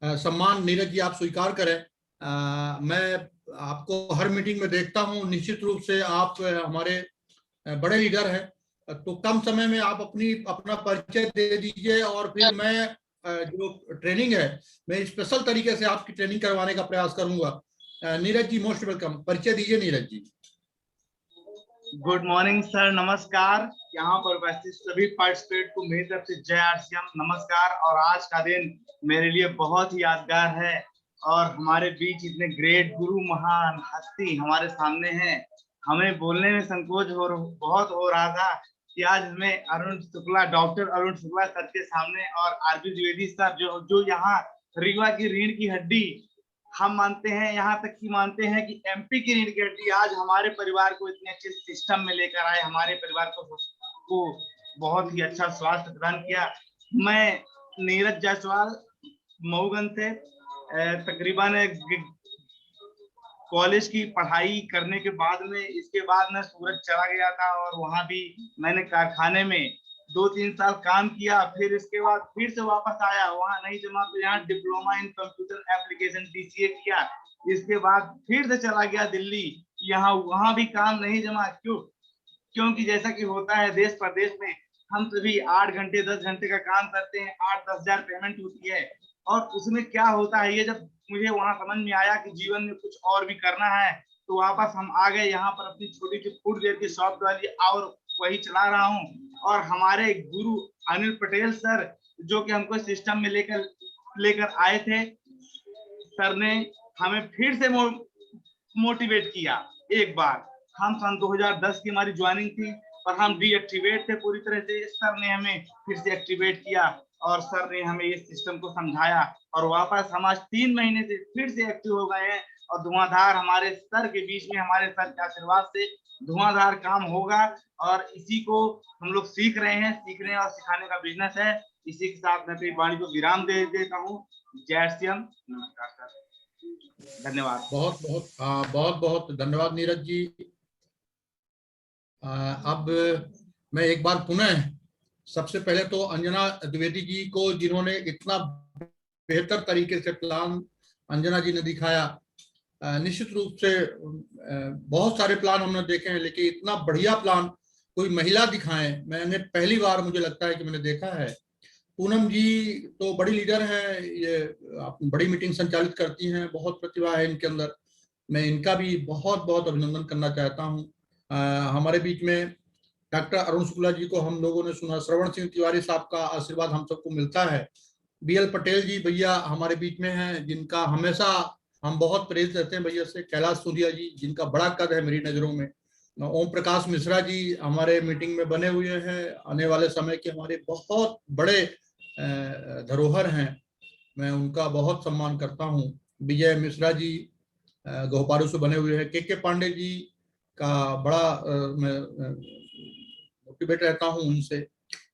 Speaker 6: सम्मान नीरज जी आप स्वीकार करें। मैं आपको हर मीटिंग में देखता हूं, निश्चित रूप से आप हमारे बड़े लीडर हैं। तो कम समय में आप अपना परिचय दे दीजिए और फिर मैं जो ट्रेनिंग है मैं स्पेशल तरीके से आपकी ट्रेनिंग करवाने का प्रयास करूंगा। नीरज जी मोस्ट वेलकम, परिचय दीजिए Neeraj ji.
Speaker 13: Good morning sir, नमस्कार। यहाँ पर उपस्थित सभी पार्टिसिपेंट को मेरी तरफ से जय आरसीएम, नमस्कार। और आज का दिन मेरे लिए बहुत ही यादगार है और हमारे बीच इतने ग्रेट गुरु महान हस्ती हमारे सामने हैं। हमें बोलने में संकोच बहुत हो रहा था कि आज हमें डॉक्टर अरुण शुक्ला सर के सामने और आरबी द्विवेदी सर जो यहाँ रीवा की रीढ़ की हड्डी, हम मानते हैं, यहाँ तक कि मानते हैं कि एमपी की रीढ़ की हड्डी आज हमारे परिवार को इतने अच्छे सिस्टम में लेकर आए, हमारे परिवार को बहुत ही अच्छा स्वास्थ्य प्रदान किया। मैं नीरज जायसवाल मऊगंज से तकरीबन कॉलेज की पढ़ाई करने के बाद में इसके बाद मैं सूरत चला गया था और वहां भी मैंने कारखाने में 2-3 साल काम किया। फिर इसके बाद फिर से वापस आया, वहां नहीं जमा तो यहाँ diploma in computer application DCA किया। इसके बाद फिर से चला गया दिल्ली, यहाँ वहां भी काम नहीं जमा। क्योंकि जैसा कि होता है देश प्रदेश में, हम सभी 8 घंटे 10 घंटे का काम करते हैं, 8-10 हजार पेमेंट होती है। और उसमें क्या होता है, ये जब मुझे वहां समझ में आया कि जीवन में कुछ और भी करना है तो वापस हम आ गए यहाँ पर अपनी छोटी सी फुटवेयर की शॉप वाली और वही चला रहा हूँ। और हमारे गुरु अनिल पटेल सर जो कि हमको सिस्टम में लेकर आए थे, सर ने हमें फिर से मोटिवेट किया। एक बार हम सन 2010 की हमारी ज्वाइनिंग थी और हम डीएक्टिवेट थे पूरी तरह से। सर ने हमें फिर से एक्टिवेट किया और सर ने हमें इस सिस्टम को समझाया और वापस हम आज 3 महीने से फिर से एक्टिव हो गए हैं और धुआंधार हमारे सर के बीच में, हमारे सर के आशीर्वाद से धुआंधार काम होगा। और इसी को हम लोग सीख रहे हैं, सीखने और सिखाने का बिजनेस है। इसी के साथ मैं अपनी वाणी को विराम दे देता हूँ। जय श्री राम, नमस्कार सर, धन्यवाद।
Speaker 6: बहुत बहुत धन्यवाद नीरज जी। अब मैं एक बार पुनः सबसे पहले तो अंजना द्विवेदी जी को, जिन्होंने इतना बेहतर तरीके से प्लान अंजना जी ने दिखाया। निश्चित रूप से बहुत सारे प्लान हमने देखे हैं, लेकिन इतना बढ़िया प्लान कोई महिला दिखाएं, मैंने पहली बार, मुझे लगता है कि मैंने देखा है। पूनम जी तो बड़ी लीडर हैं, ये बड़ी मीटिंग संचालित करती हैं, बहुत प्रतिभा है इनके अंदर। मैं इनका भी बहुत बहुत अभिनंदन करना चाहता हूँ। हमारे बीच में डॉक्टर अरुण शुक्ला जी को हम लोगों ने सुना, श्रवण सिंह तिवारी साहब का आशीर्वाद हम सबको मिलता है। BL पटेल जी भैया हमारे बीच में हैं, जिनका हमेशा हम बहुत प्रेरित रहते हैं भैया से। कैलाश सूर्या जी, जिनका बड़ा कद है मेरी नजरों में। ओम प्रकाश मिश्रा जी हमारे मीटिंग में बने हुए हैं, आने वाले समय के हमारे बहुत बड़े धरोहर हैं, मैं उनका बहुत सम्मान करता हूँ। विजय मिश्रा जी गोपारू से बने हुए हैं। के पांडे जी का बड़ा मैं मोटिवेट रहता हूँ उनसे।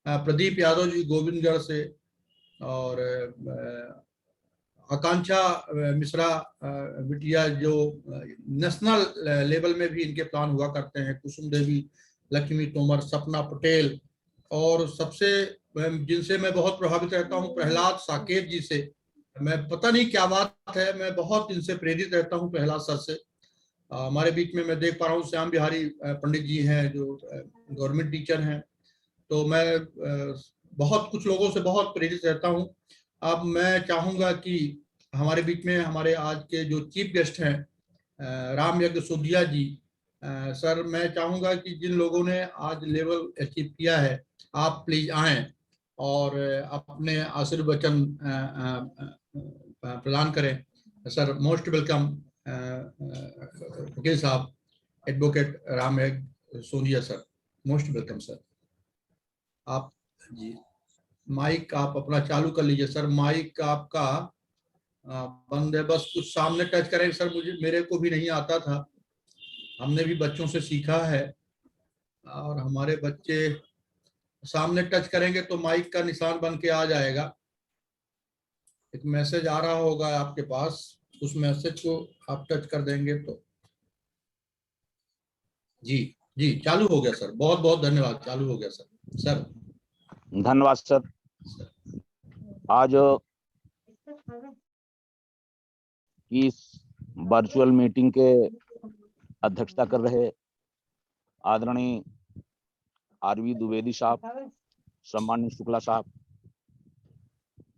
Speaker 6: प्रदीप यादव जी गोविंदगढ़ से, और आकांक्षा मिश्रा बिटिया जो नेशनल लेवल में भी इनके प्लान हुआ करते हैं। कुसुम देवी, लक्ष्मी तोमर, सपना पटेल, और सबसे जिनसे मैं बहुत प्रभावित रहता हूँ प्रहलाद साकेत जी से। मैं पता नहीं क्या बात है, मैं बहुत इनसे प्रेरित रहता हूँ, प्रहलाद सर से। हमारे बीच में मैं देख पा रहा हूँ श्याम बिहारी पंडित जी हैं, जो गवर्नमेंट टीचर हैं। तो मैं बहुत कुछ लोगों से बहुत प्रेरित रहता हूँ। अब मैं चाहूंगा कि हमारे बीच में हमारे आज के जो चीफ गेस्ट हैं राम यज्ञ सोधिया जी, सर मैं चाहूंगा कि जिन लोगों ने आज लेवल अचीव किया है, आप प्लीज आएं और अपने आशीर्वचन प्रदान करें। सर मोस्ट वेलकम वकील साहब, एडवोकेट राम यज्ञ Sodhiya sir, most welcome sir. आप जी माइक आप अपना चालू कर लीजिए सर, माइक आपका बंद है, बस कुछ सामने टच करें सर। मेरे को भी नहीं आता था, हमने भी बच्चों से सीखा है, और हमारे बच्चे सामने टच करेंगे तो माइक का निशान बन के आ जाएगा। एक मैसेज आ रहा होगा आपके पास, उस मैसेज को आप टच कर देंगे तो जी जी चालू हो गया सर। बहुत बहुत धन्यवाद, चालू हो गया सर। सर
Speaker 7: धन्यवाद सर। आज इस वर्चुअल मीटिंग के अध्यक्षता कर रहे आदरणीय RV द्विवेदी साहब, सम्मानित शुक्ला साहब,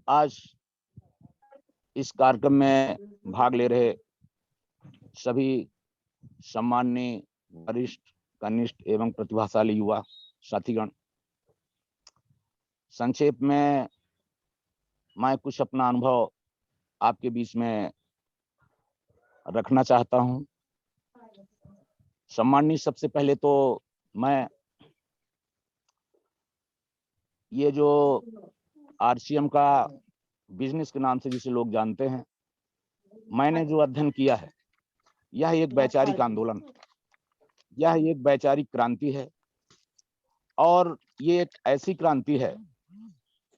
Speaker 7: आज इस कार्यक्रम में भाग ले रहे सभी सम्माननीय वरिष्ठ, कनिष्ठ एवं प्रतिभाशाली युवा साथीगण, संक्षेप में मैं कुछ अपना अनुभव आपके बीच में रखना चाहता हूं। सम्माननीय, सबसे पहले तो मैं ये जो RCM का बिजनेस के नाम से जिसे लोग जानते हैं, मैंने जो अध्ययन किया है, यह एक वैचारिक आंदोलन, यह एक वैचारिक क्रांति है। और ये एक ऐसी क्रांति है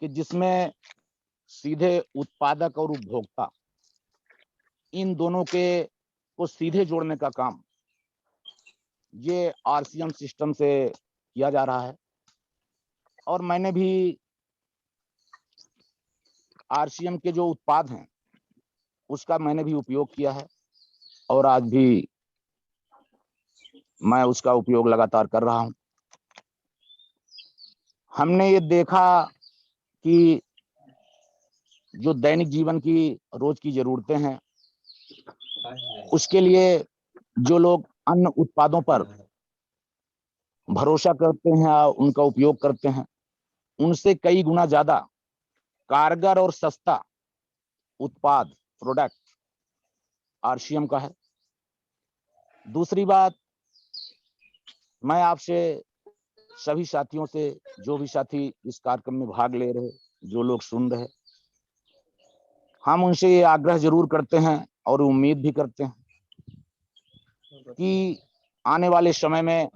Speaker 7: कि जिसमें सीधे उत्पादक और उपभोक्ता, इन दोनों के को सीधे जोड़ने का काम ये RCM सिस्टम से किया जा रहा है। और मैंने भी RCM के जो उत्पाद हैं उसका मैंने भी उपयोग किया है, और आज भी मैं उसका उपयोग लगातार कर रहा हूं। हमने ये देखा कि जो दैनिक जीवन की रोज की जरूरतें हैं, उसके लिए जो लोग अन्य उत्पादों पर भरोसा करते हैं, उनका उपयोग करते हैं, उनसे कई गुना ज्यादा कारगर और सस्ता उत्पाद, प्रोडक्ट RCM का है। दूसरी बात, मैं आपसे सभी साथियों से, जो भी साथी इस कार्यक्रम में भाग ले रहे, जो लोग सुन रहे, हम उनसे ये आग्रह जरूर करते हैं और उम्मीद भी करते हैं कि आने वाले समय में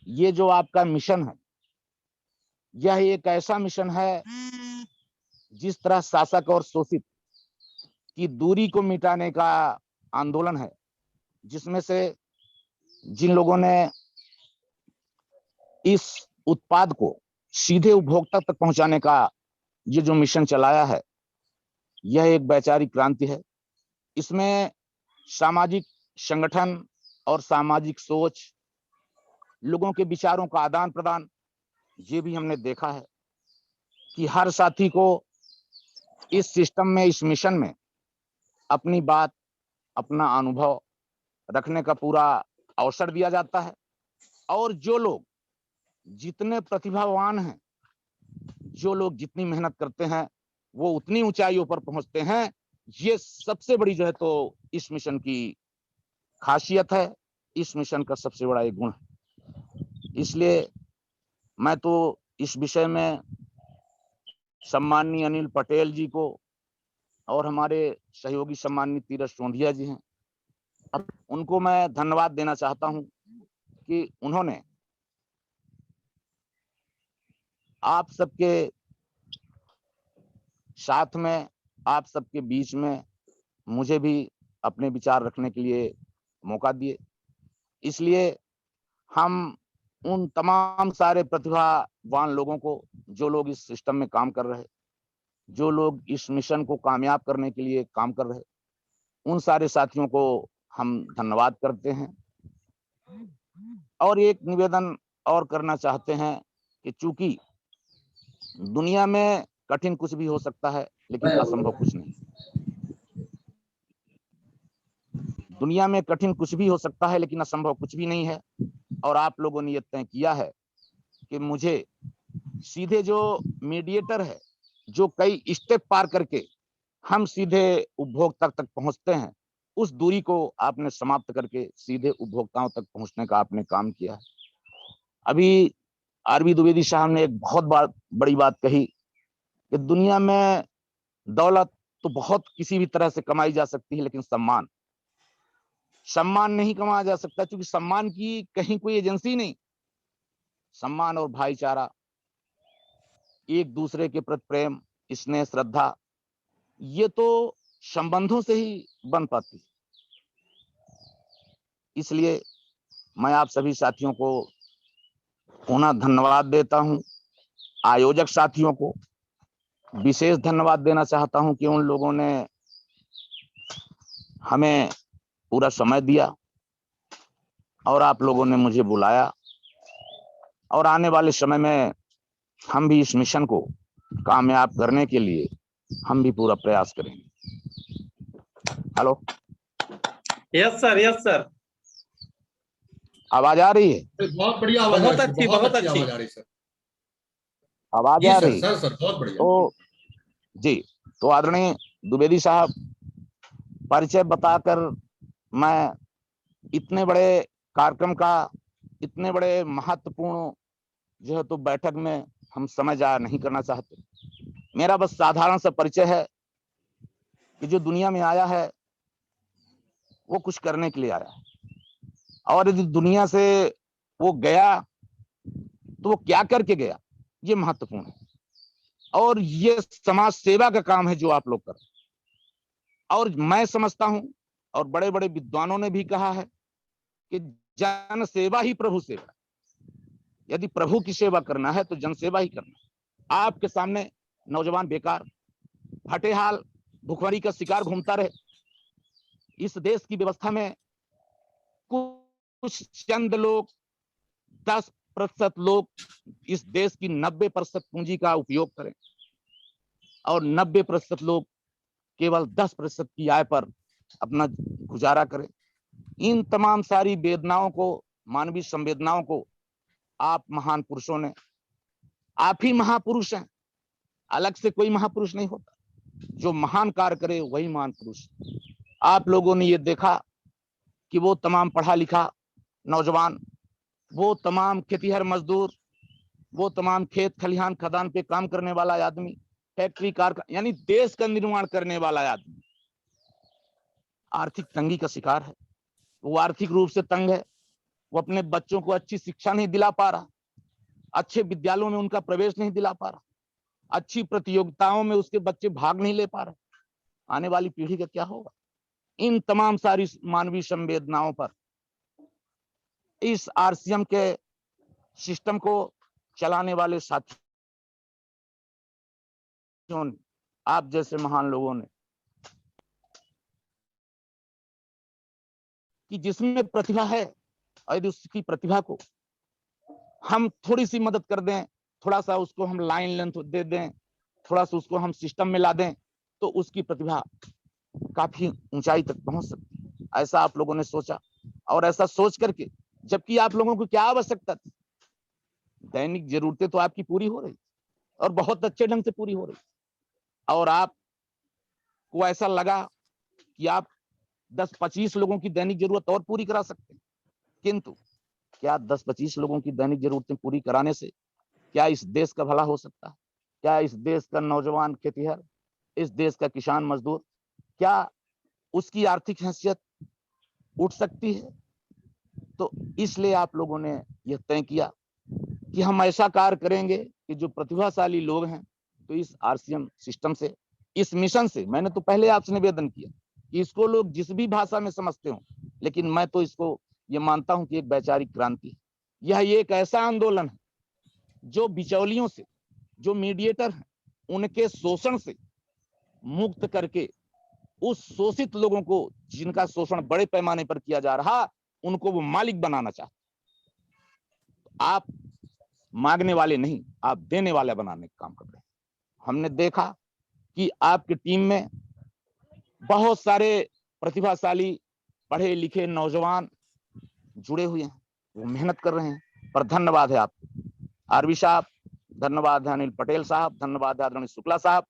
Speaker 7: ये जो आपका मिशन है, यह एक ऐसा मिशन है जिस तरह शासक और शोषित की दूरी को मिटाने का आंदोलन है, जिसमें से जिन लोगों ने इस उत्पाद को सीधे उपभोक्ता तक पहुंचाने का ये जो मिशन चलाया है, यह एक वैचारिक क्रांति है। इसमें सामाजिक संगठन और सामाजिक सोच, लोगों के विचारों का आदान प्रदान, ये भी हमने देखा है कि हर साथी को इस सिस्टम में, इस मिशन में अपनी बात, अपना अनुभव रखने का पूरा अवसर दिया जाता है। और जो लोग जितने प्रतिभावान हैं, जो लोग जितनी मेहनत करते हैं, वो उतनी ऊंचाइयों पर पहुंचते हैं। ये सबसे बड़ी जो है तो इस मिशन की खासियत है, इस मिशन का सबसे बड़ा एक गुण है। इसलिए मैं तो इस विषय में सम्माननीय अनिल पटेल जी को और हमारे सहयोगी सम्माननीय तीरथ सोंधिया जी हैं, अब उनको मैं धन्यवाद देना चाहता हूं कि उन्होंने आप सबके साथ में, आप सबके बीच में मुझे भी अपने विचार रखने के लिए मौका दिए। इसलिए हम उन तमाम सारे प्रतिभावान लोगों को, जो लोग इस सिस्टम में काम कर रहे, जो लोग इस मिशन को कामयाब करने के लिए काम कर रहे, उन सारे साथियों को हम धन्यवाद करते हैं। और एक निवेदन और करना चाहते हैं कि चूंकि दुनिया में कठिन कुछ भी हो सकता है, लेकिन असंभव कुछ नहीं। दुनिया में कठिन कुछ भी हो सकता है, लेकिन असंभव कुछ भी नहीं है। और आप लोगों ने यह तय किया है कि मुझे सीधे जो मीडिएटर है, जो कई स्टेप पार करके हम सीधे उपभोक्ता तक पहुंचते हैं, उस दूरी को आपने समाप्त करके सीधे उपभोक्ताओं तक पहुंचने का आपने काम किया है। अभी आरबी द्विवेदी साहब ने एक बहुत बड़ी बात कही कि दुनिया में दौलत तो बहुत किसी भी तरह से कमाई जा सकती है, लेकिन सम्मान नहीं कमाया जा सकता, क्योंकि सम्मान की कहीं कोई एजेंसी नहीं। सम्मान और भाईचारा, एक दूसरे के प्रति प्रेम, स्नेह, श्रद्धा, ये तो संबंधों से ही बन पाती है। इसलिए मैं आप सभी साथियों को पुनः धन्यवाद देता हूं। आयोजक साथियों को विशेष धन्यवाद देना चाहता हूं कि उन लोगों ने हमें पूरा समय दिया और आप लोगों ने मुझे बुलाया, और आने वाले समय में हम भी इस मिशन को कामयाब करने के लिए हम भी पूरा प्रयास करेंगे। Hello,
Speaker 2: yes sir, yes sir,
Speaker 7: आवाज आ रही है?
Speaker 6: बहुत बढ़िया आवाज,
Speaker 2: बहुत अच्छी, बहुत अच्छी
Speaker 6: आवाज आ रही सर।
Speaker 7: आवाज आ रही?
Speaker 6: सर बहुत बढ़िया।
Speaker 7: तो जी, तो आदरणीय द्विवेदी साहब, परिचय बताकर मैं इतने बड़े कार्यक्रम का, इतने बड़े महत्वपूर्ण जो है तो बैठक में हम समय जाया नहीं करना चाहते। मेरा बस साधारण सा परिचय है कि जो दुनिया में आया है वो कुछ करने के लिए आया है, और यदि दुनिया से वो गया तो वो क्या करके गया, ये महत्वपूर्ण है। और ये समाज सेवा का काम है जो आप लोग कर रहे हैं। और मैं समझता हूं, और बड़े बड़े विद्वानों ने भी कहा है कि जन सेवा ही प्रभु सेवा। यदि प्रभु की सेवा करना है तो जन सेवा ही करना है। आपके सामने नौजवान बेकार, हटेहाल, भुखमरी का शिकार घूमता रहे। इस देश की व्यवस्था में कुछ चंद लोग, 10% लोग इस देश की 90% पूंजी का उपयोग करें, और 90% लोग केवल 10% की आय पर अपना गुजारा करें। इन तमाम सारी वेदनाओं को, मानवीय संवेदनाओं को आप महान पुरुषों ने, आप ही महापुरुष हैं, अलग से कोई महापुरुष नहीं होता। जो महान कार्य करे वही महान पुरुष। आप लोगों ने ये देखा कि वो तमाम पढ़ा लिखा नौजवान, वो तमाम खेतीहर मजदूर, वो तमाम खेत खलिहान खदान पे काम करने वाला आदमी, फैक्ट्री कारखाना, यानी देश का निर्माण करने वाला आदमी आर्थिक तंगी का शिकार है। वो आर्थिक रूप से तंग है, वो अपने बच्चों को अच्छी शिक्षा नहीं दिला पा रहा, अच्छे विद्यालयों में उनका प्रवेश नहीं दिला पा रहा, अच्छी प्रतियोगिताओं में उसके बच्चे भाग नहीं ले पा रहे, आने वाली पीढ़ी का क्या होगा? इन तमाम सारी मानवीय संवेदनाओं पर इस आरसीएम के सिस्टम को चलाने वाले साथियों ने, आप जैसे महान लोगों ने, कि जिसमें प्रतिभा है और यदि उसकी प्रतिभा को हम थोड़ी सी मदद कर दें, थोड़ा सा उसको हम लाइन लेंथ दे दें, थोड़ा सा उसको हम सिस्टम में ला दें, तो उसकी प्रतिभा काफी ऊंचाई तक पहुंच सकती है। ऐसा आप लोगों ने सोचा, और ऐसा सोच करके, जबकि आप लोगों को क्या आवश्यकता थी, दैनिक जरूरतें तो आपकी पूरी हो रही और बहुत अच्छे ढंग से पूरी हो रही, और आपको ऐसा लगा कि आप 10-25 लोगों की दैनिक जरूरत और पूरी करा सकते हैं। किंतु क्या 10-25 लोगों की दैनिक जरूरतें पूरी कराने से क्या इस देश का भला हो सकता है? क्या इस देश का नौजवान खेतीहर, इस देश का किसान मजदूर, क्या उसकी आर्थिक हैसियत उठ सकती है? तो इसलिए आप लोगों ने यह तय किया कि हम ऐसा कार्य करेंगे कि जो प्रतिभाशाली लोग हैं, तो इस आरसीएम सिस्टम से, इस मिशन से, मैंने तो पहले आपसे निवेदन किया कि इसको लोग जिस भी भाषा में समझते हो, लेकिन मैं तो इसको ये मानता हूं कि एक वैचारिक क्रांति है। यह एक ऐसा आंदोलन है जो बिचौलियों से, जो मीडिएटर हैं, उनके शोषण से मुक्त करके उस शोषित लोगों को, जिनका शोषण बड़े पैमाने पर किया जा रहा, उनको वो मालिक बनाना चाहते। आप मांगने वाले नहीं, आप देने वाले बनाने का काम कर रहे हैं। हमने देखा कि आपकी टीम में बहुत सारे प्रतिभाशाली पढ़े लिखे नौजवान जुड़े हुए हैं, वो मेहनत कर रहे हैं, पर धन्यवाद है आपको, आरवी साहब, धन्यवाद है अनिल पटेल साहब, धन्यवाद है आदरणीय शुक्ला साहब,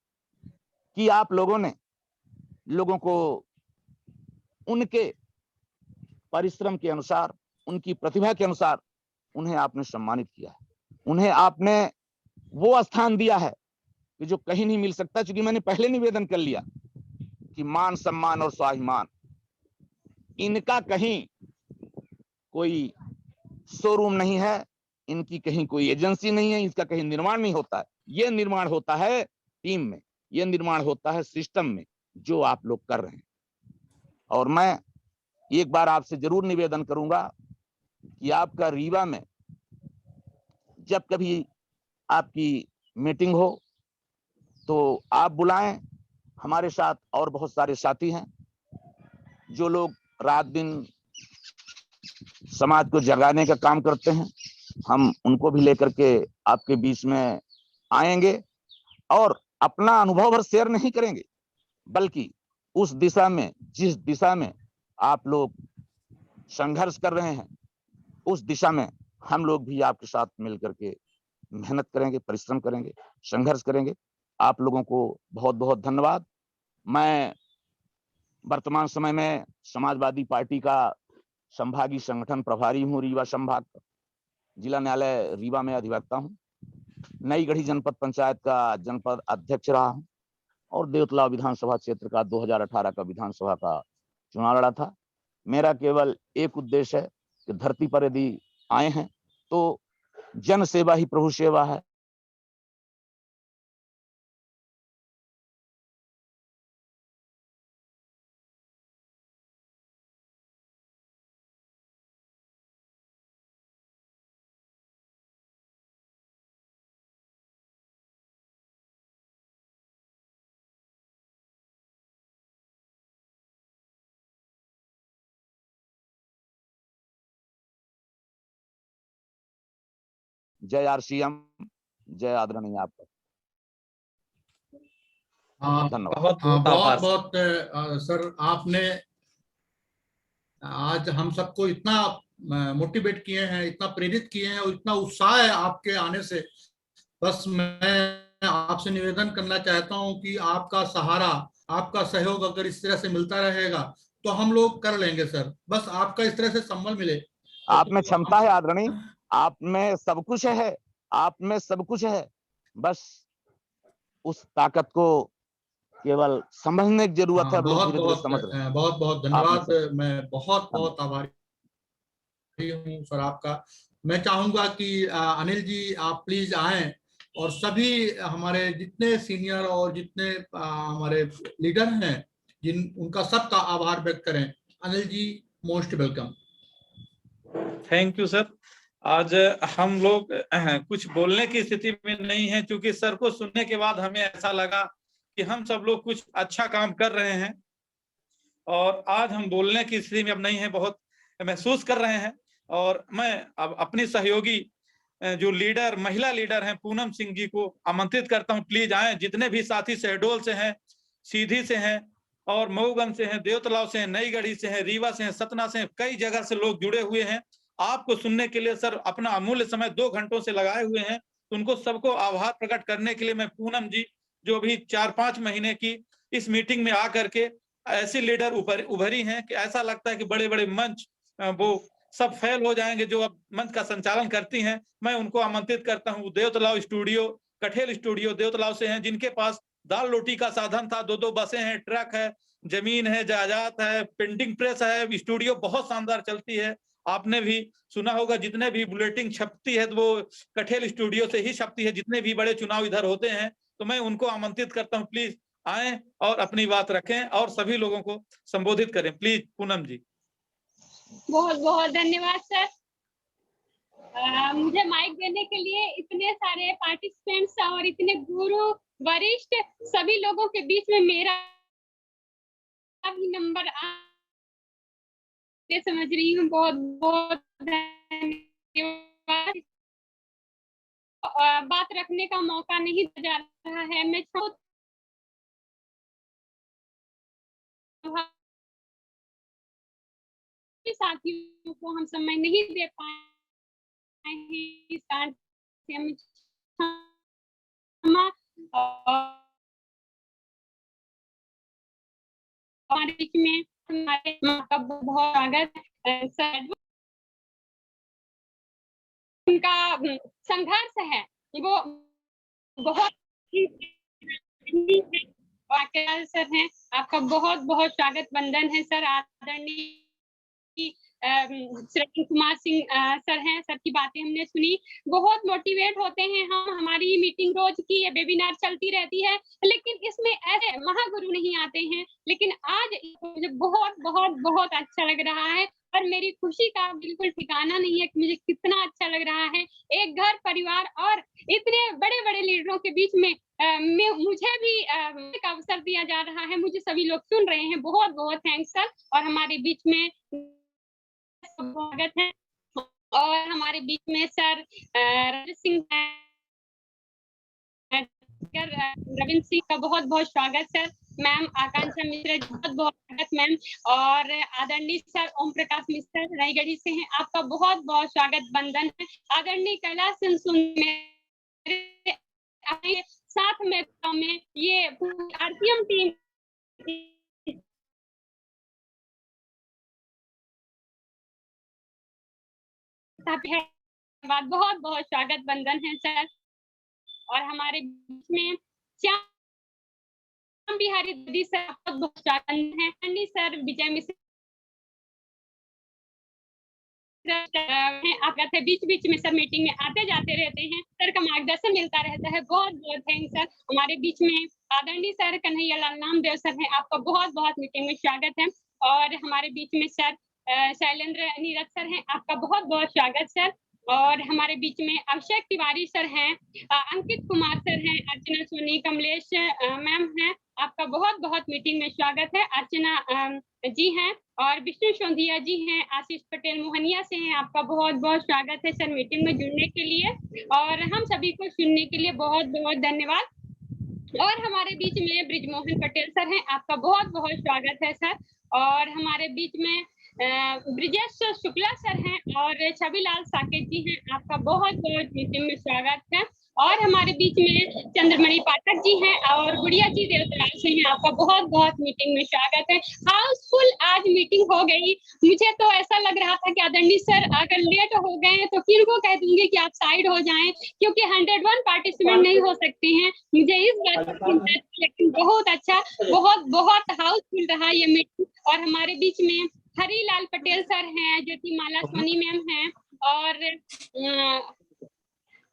Speaker 7: कि आप लोगों ने लोगों को उनके परिश्रम के अनुसार, उनकी प्रतिभा के अनुसार उन्हें आपने सम्मानित किया है, उन्हें आपने वो स्थान दिया है कि जो कहीं नहीं मिल सकता। क्योंकि मैंने पहले निवेदन कर लिया कि मान सम्मान और स्वाभिमान, इनका कहीं कोई शोरूम नहीं है, इनकी कहीं कोई एजेंसी नहीं है, इसका कहीं निर्माण नहीं होता है। यह निर्माण होता है टीम में, यह निर्माण होता है सिस्टम में, जो आप लोग कर रहे हैं। और मैं एक बार आपसे जरूर निवेदन करूंगा कि आपका रीवा में जब कभी आपकी मीटिंग हो तो आप बुलाएं। हमारे साथ और बहुत सारे साथी हैं जो लोग रात दिन समाज को जगाने का काम करते हैं, हम उनको भी लेकर के आपके बीच में आएंगे और अपना अनुभव भर शेयर नहीं करेंगे, बल्कि उस दिशा में, जिस दिशा में आप लोग संघर्ष कर रहे हैं, उस दिशा में हम लोग भी आपके साथ मिलकर के मेहनत करेंगे, परिश्रम करेंगे, संघर्ष करेंगे। आप लोगों को बहुत बहुत धन्यवाद। मैं वर्तमान समय में समाजवादी पार्टी का संभागीय संगठन प्रभारी हूँ, रीवा संभाग, जिला न्यायालय रीवा में अधिवक्ता हूँ, नई गढ़ी जनपद पंचायत का जनपद अध्यक्ष रहा हूँ और देवतला विधानसभा क्षेत्र का 2018 का विधानसभा का चुनाव लड़ा था। मेरा केवल एक उद्देश्य है कि धरती पर यदि आए हैं तो जन सेवा ही प्रभु सेवा है। जय आरसीएम, जय आदरणीय आपका धन्यवाद।
Speaker 6: बहुत बहुत सर, आपने आज हम सबको इतना मोटिवेट किए हैं, इतना प्रेरित किए हैं और इतना उत्साह है आपके आने से। बस मैं आपसे निवेदन करना चाहता हूं कि आपका सहारा, आपका सहयोग अगर इस तरह से मिलता रहेगा तो हम लोग कर लेंगे सर। बस आपका इस तरह से संबल मिले।
Speaker 7: आप में क्षमता है आदरणीय, आप में सब कुछ है, आप में सब कुछ है, बस उस ताकत को केवल समझने की जरूरत है।
Speaker 6: बहुत
Speaker 7: धीरे-धीरे
Speaker 6: बहुत
Speaker 7: समझ रहे हैं।
Speaker 6: बहुत बहुत
Speaker 7: आपने
Speaker 6: धन्यवाद। मैं बहुत बहुत आभारी हूँ सर आपका। मैं चाहूंगा कि अनिल जी आप प्लीज आएं और सभी हमारे जितने सीनियर और जितने हमारे लीडर हैं उनका सबका आभार व्यक्त करें। Anil ji most welcome.
Speaker 2: Thank you sir. आज हम लोग कुछ बोलने की स्थिति में नहीं है, क्योंकि सर को सुनने के बाद हमें ऐसा लगा कि हम सब लोग कुछ अच्छा काम कर रहे हैं और आज हम बोलने की स्थिति में अब नहीं है, बहुत महसूस कर रहे हैं। और मैं अब अपनी सहयोगी जो लीडर महिला लीडर हैं पूनम सिंह जी को आमंत्रित करता हूं, प्लीज आए। जितने भी साथी शहडोल से हैं, सीधी से हैं और मऊगंज से हैं, देवतलाव से हैं, नई गढ़ी से हैं, रीवा से हैं, सतना से हैं, कई जगह से लोग जुड़े हुए हैं आपको सुनने के लिए। सर अपना अमूल्य समय 2 घंटों से लगाए हुए हैं, उनको सबको आभार प्रकट करने के लिए मैं पूनम जी जो भी 4-5 महीने की इस मीटिंग में आकर के ऐसे लीडर उभरी हैं कि ऐसा लगता है कि बड़े बड़े मंच वो सब फेल हो जाएंगे जो अब मंच का संचालन करती हैं। मैं उनको आमंत्रित करता हूं। देवतलाव स्टूडियो, कठेल स्टूडियो देवतलाव से हैं, जिनके पास दाल रोटी का साधन था, 2-2 बसें हैं, ट्रक है, जमीन है, जायदाद है, प्रिंटिंग प्रेस है, स्टूडियो बहुत शानदार चलती है। आपने भी सुना होगा जितने भी बुलेटिन छपती है तो वो कठेल स्टूडियो से ही छपती है, जितने भी बड़े चुनाव इधर होते हैं। तो मैं उनको आमंत्रित करता हूँ, प्लीज आए और अपनी बात रखें और सभी लोगों को संबोधित करें। प्लीज पूनम जी।
Speaker 1: बहुत बहुत धन्यवाद सर, मुझे माइक देने के लिए। इतने सारे पार्टिसिपेंट्स और इतने गुरु वरिष्ठ सभी लोगों के बीच में मेरा भी नंबर समझ रही हूँ। बहुत बहुत धन्यवाद। बात रखने का मौका नहीं जा रहा है। मैं साथियों को हम समय नहीं दे पाए हैं, हमारे बीच में हमारे का बहुत स्वागत है। उनका संघर्ष है वो बहुत सर हैं, आपका बहुत बहुत स्वागत वंदन है सर। आदरणीय श्रवण कुमार सिंह सर हैं, सर की बातें हमने सुनी, बहुत मोटिवेट होते हैं हम। हमारी मीटिंग रोज की, ये वेबिनार चलती रहती है, लेकिन इसमें ऐसे महागुरु नहीं आते हैं। लेकिन आज मुझे बहुत बहुत बहुत अच्छा लग रहा है और मेरी खुशी का बिल्कुल ठिकाना नहीं है कि मुझे कितना अच्छा लग रहा है। एक घर परिवार और इतने बड़े बड़े लीडरों के बीच में मुझे भी एक अवसर दिया जा रहा है, मुझे सभी लोग सुन रहे हैं। बहुत बहुत थैंक्स सर। और हमारे बीच में स्वागत है और हमारे बीच में सर रविंद्र सिंह रविंद्र सिंह का बहुत बहुत स्वागत सर। मैम आकांक्षा मिश्रा बहुत बहुत स्वागत मैम। और आदरणीय सर ओम प्रकाश मिश्रा रायगढ़ी से हैं, आपका बहुत बहुत स्वागत बंधन है। आदरणीय कैलाश साथ में ये आरसीएम टीम बहुत बहुत स्वागत बंधन है सर। और हमारे बीच में श्याम बिहारी दीदी सर बहुत बहुत स्वागत है। सर विजय मिश्रा आपका थे, बीच बीच में सर मीटिंग में आते जाते रहते हैं, सर का मार्गदर्शन मिलता रहता है। बहुत बहुत थैंक्स सर। हमारे बीच में आदरणीय सर कन्हैया लाल नामदेव सर हैं, आपका बहुत बहुत मीटिंग में स्वागत है। और हमारे बीच में सर शैलेंद्र नीरज सर हैं, आपका बहुत बहुत स्वागत सर। और हमारे बीच में अभिषेक तिवारी सर हैं, अंकित कुमार सर हैं, अर्चना सोनी, कमलेश मैम हैं, आपका बहुत बहुत मीटिंग में स्वागत है। अर्चना जी हैं और विष्णु सोंधिया जी हैं, आशीष पटेल मोहनिया से हैं, आपका बहुत बहुत स्वागत है सर मीटिंग में जुड़ने के लिए और हम सभी को सुनने के लिए बहुत बहुत धन्यवाद। और हमारे बीच में ब्रिजमोहन पटेल सर हैं, आपका बहुत बहुत स्वागत है सर। और हमारे बीच में ब्रिजेश शुक्ला सर हैं और छविलाल साकेत जी हैं, आपका बहुत बहुत मीटिंग में स्वागत है। और हमारे बीच में चंद्रमणि पाठक जी हैं और गुड़िया जी देवतलाल से हैं, आपका बहुत बहुत मीटिंग में स्वागत है। हाउस सक्सेसफुल आज मीटिंग हो गई। मुझे तो ऐसा लग रहा था कि आदरणीय सर अगर लेट हो गए तो फिर को कह दूंगी कि आप साइड हो जाएं, क्योंकि 101 पार्टिसिपेंट नहीं हो सकते हैं। मुझे इस बात की चिंता थी, लेकिन बहुत अच्छा, बहुत हाउसफुल रहा ये मीटिंग। और हमारे बीच में हरीलाल पटेल सर हैं, ज्योतिमाला सोनी मैम हैं, और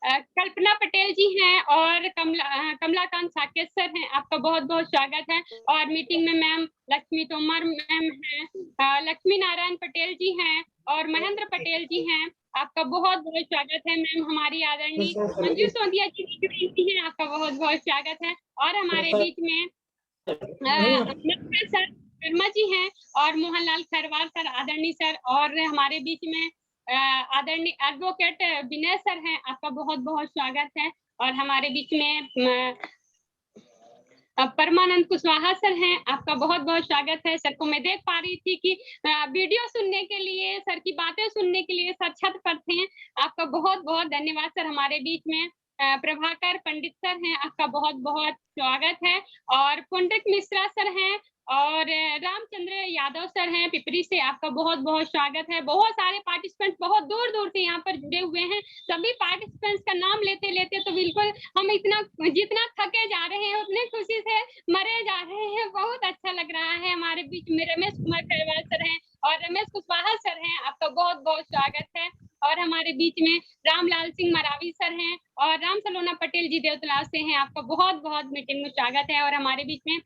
Speaker 1: कल्पना पटेल जी हैं, और कमलाकांत साकेत सर हैं। आपका बहुत बहुत स्वागत है। और मीटिंग में मैम लक्ष्मी तोमर मैम हैं, लक्ष्मी नारायण पटेल जी हैं, और महेंद्र पटेल जी हैं। आपका बहुत बहुत स्वागत है। मैम हमारी आदरणीय मंजू सोंधिया जी हैं, आपका बहुत बहुत स्वागत है। और हमारे बीच में सर शर्मा जी हैं, और मोहनलाल खरवार सर, आदरणीय सर, और हमारे बीच में आदरणीय एडवोकेट विनय सर हैं। आपका बहुत बहुत स्वागत है। और हमारे बीच में परमानंद कुशवाहा सर हैं, आपका बहुत बहुत स्वागत है। सर को मैं देख पा रही थी कि वीडियो सुनने के लिए, सर की बातें सुनने के लिए सर छत पर थे। आपका बहुत बहुत धन्यवाद सर। हमारे बीच में प्रभाकर पंडित सर हैं, आपका बहुत बहुत स्वागत है। और पुंडरिक मिश्रा सर हैं, और रामचंद्र यादव सर हैं पिपरी से, आपका बहुत बहुत स्वागत है। बहुत सारे पार्टिसिपेंट्स बहुत दूर दूर से यहाँ पर जुड़े हुए हैं। सभी पार्टिसिपेंट्स का नाम लेते लेते तो बिल्कुल हम जितना थके जा रहे हैं उतने खुशी से मरे जा रहे हैं। बहुत अच्छा लग रहा है। हमारे बीच में रमेश कुमार खरवाल सर हैं, और रमेश कुशवाहा सर हैं, आपका बहुत बहुत स्वागत है। और हमारे बीच में रामलाल सिंह मरावी सर हैं, और राम सलोना पटेल जी देवतला से हैं, आपका बहुत बहुत मीटिंग में स्वागत है। और हमारे बीच में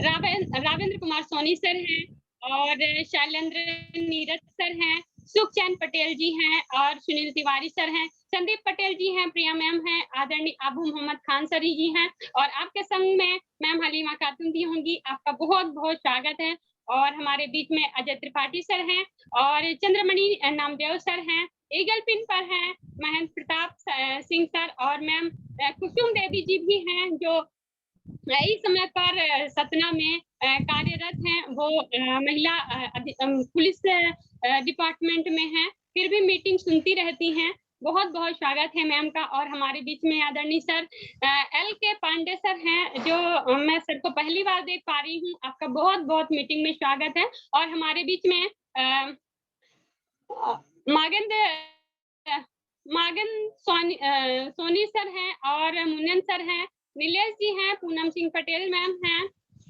Speaker 1: रावेंद्र कुमार सोनी सर हैं, और शैलेंद्र नीरज सर हैं, सुखचैन पटेल जी हैं, और सुनील तिवारी सर हैं, संदीप पटेल जी हैं, प्रिया मैम हैं, आदरणीय आबू मोहम्मद खान सर जी हैं, और आपके संग में मैम हलीमा खातून भी होंगी। आपका बहुत बहुत स्वागत है। और हमारे बीच में अजय त्रिपाठी सर हैं, और चंद्रमणि नामदेव सर हैं, ईगल पिन पर हैं महेंद्र प्रताप सिंह सर, और मैम कुसुम देवी जी भी हैं, जो इस समय पर सतना में कार्यरत हैं। वो महिला पुलिस डिपार्टमेंट में हैं, फिर भी मीटिंग सुनती रहती हैं। बहुत बहुत स्वागत है मैम का। और हमारे बीच में आदरणीय सर LK पांडे सर हैं, जो मैं सर को पहली बार देख पा रही हूँ। आपका बहुत बहुत मीटिंग में स्वागत है। और हमारे बीच में मागन सोनी सर हैं, और मुनन सर हैं, नीलेश जी हैं, पूनम सिंह पटेल मैम हैं,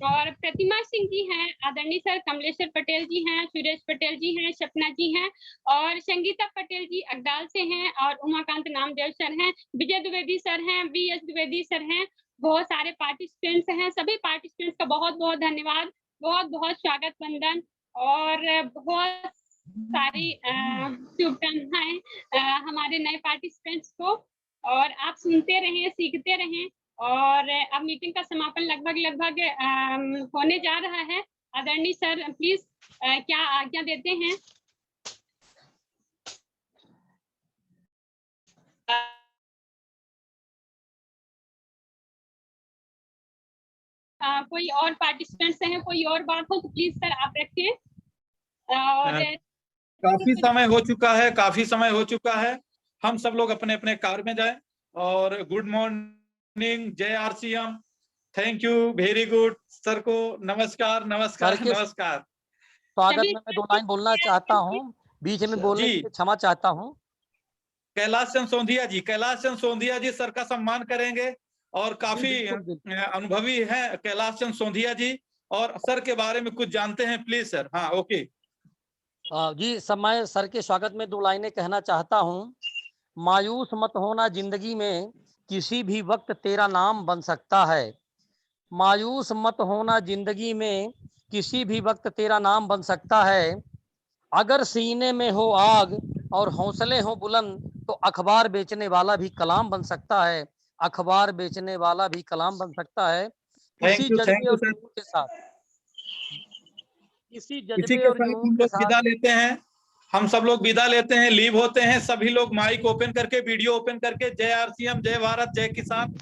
Speaker 1: और प्रतिमा सिंह जी हैं, आदरणीय सर कमलेश्वर पटेल जी हैं, सुरेश पटेल जी हैं, सपना जी हैं, और संगीता पटेल जी अगडाल से हैं, और उमाकांत नामदेव सर हैं, विजय द्विवेदी सर हैं, BS द्विवेदी सर हैं। बहुत सारे पार्टिसिपेंट्स हैं। सभी पार्टिसिपेंट्स का बहुत बहुत धन्यवाद, बहुत बहुत स्वागत वंदन, और बहुत सारी शुभकामनाएं हमारे नए पार्टिसिपेंट्स को। और आप सुनते रहें, सीखते रहें। और अब मीटिंग का समापन लगभग होने जा रहा है। आदरणीय सर प्लीज क्या आज्ञा देते हैं? कोई और पार्टिसिपेंट्स हैं, कोई और बात हो तो प्लीज सर आप रखें। और
Speaker 2: काफी समय हो चुका है। हम सब लोग अपने अपने कार में जाएं। और गुड मॉर्निंग, जय RCM, thank you, very good. Sir को नमस्कार नमस्कार नमस्कार।
Speaker 14: स्वागत में मैं 2 लाइन बोलना चाहता हूँ, बीच में बोलने के लिए क्षमा चाहता हूँ।
Speaker 2: कैलाश चंद सोंधिया जी सर का सम्मान करेंगे, और काफी अनुभवी हैं कैलाश चंद सोंधिया जी, और सर के बारे में कुछ जानते हैं, प्लीज सर। हाँ, ओके
Speaker 14: जी, मैं सर के स्वागत में 2 लाइनें कहना चाहता हूँ। मायूस मत होना, जिंदगी में किसी भी वक्त तेरा नाम बन सकता है। मायूस मत होना, जिंदगी में किसी भी वक्त तेरा नाम बन सकता है। अगर सीने में हो आग और हौसले हो बुलंद, तो अखबार बेचने वाला भी कलाम बन सकता है। अखबार बेचने वाला भी कलाम बन सकता है। इसी जज्बे और जुनून के साथ
Speaker 2: हम लोग विदा लेते हैं। हम सब लोग विदा लेते हैं, लीव होते हैं। सभी लोग माइक ओपन करके, वीडियो ओपन करके, जय RCM, जय भारत, जय किसान।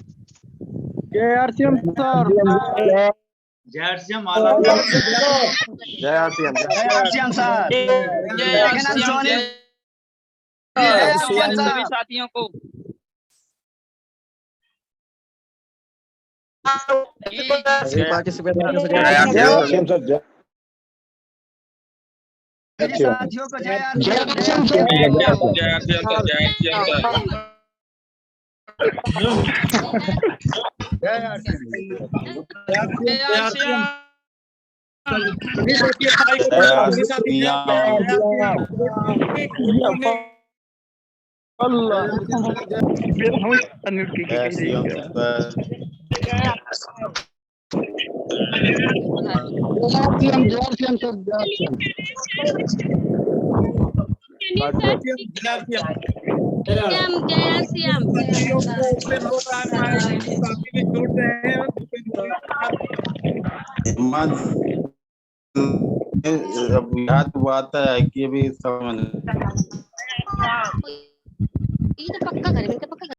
Speaker 15: जय RCM सर,
Speaker 13: जय RCM,
Speaker 3: जय RCM,
Speaker 15: जय RCM सर,
Speaker 10: जय RCM सभी साथियों को।
Speaker 9: सभी पार्टिसिपेंट से
Speaker 15: जय आरसीएम सर, जय
Speaker 16: साथियों को जय
Speaker 17: बात है कि अभी समझ
Speaker 1: ये तो पक्का करेंगे, तो पक्का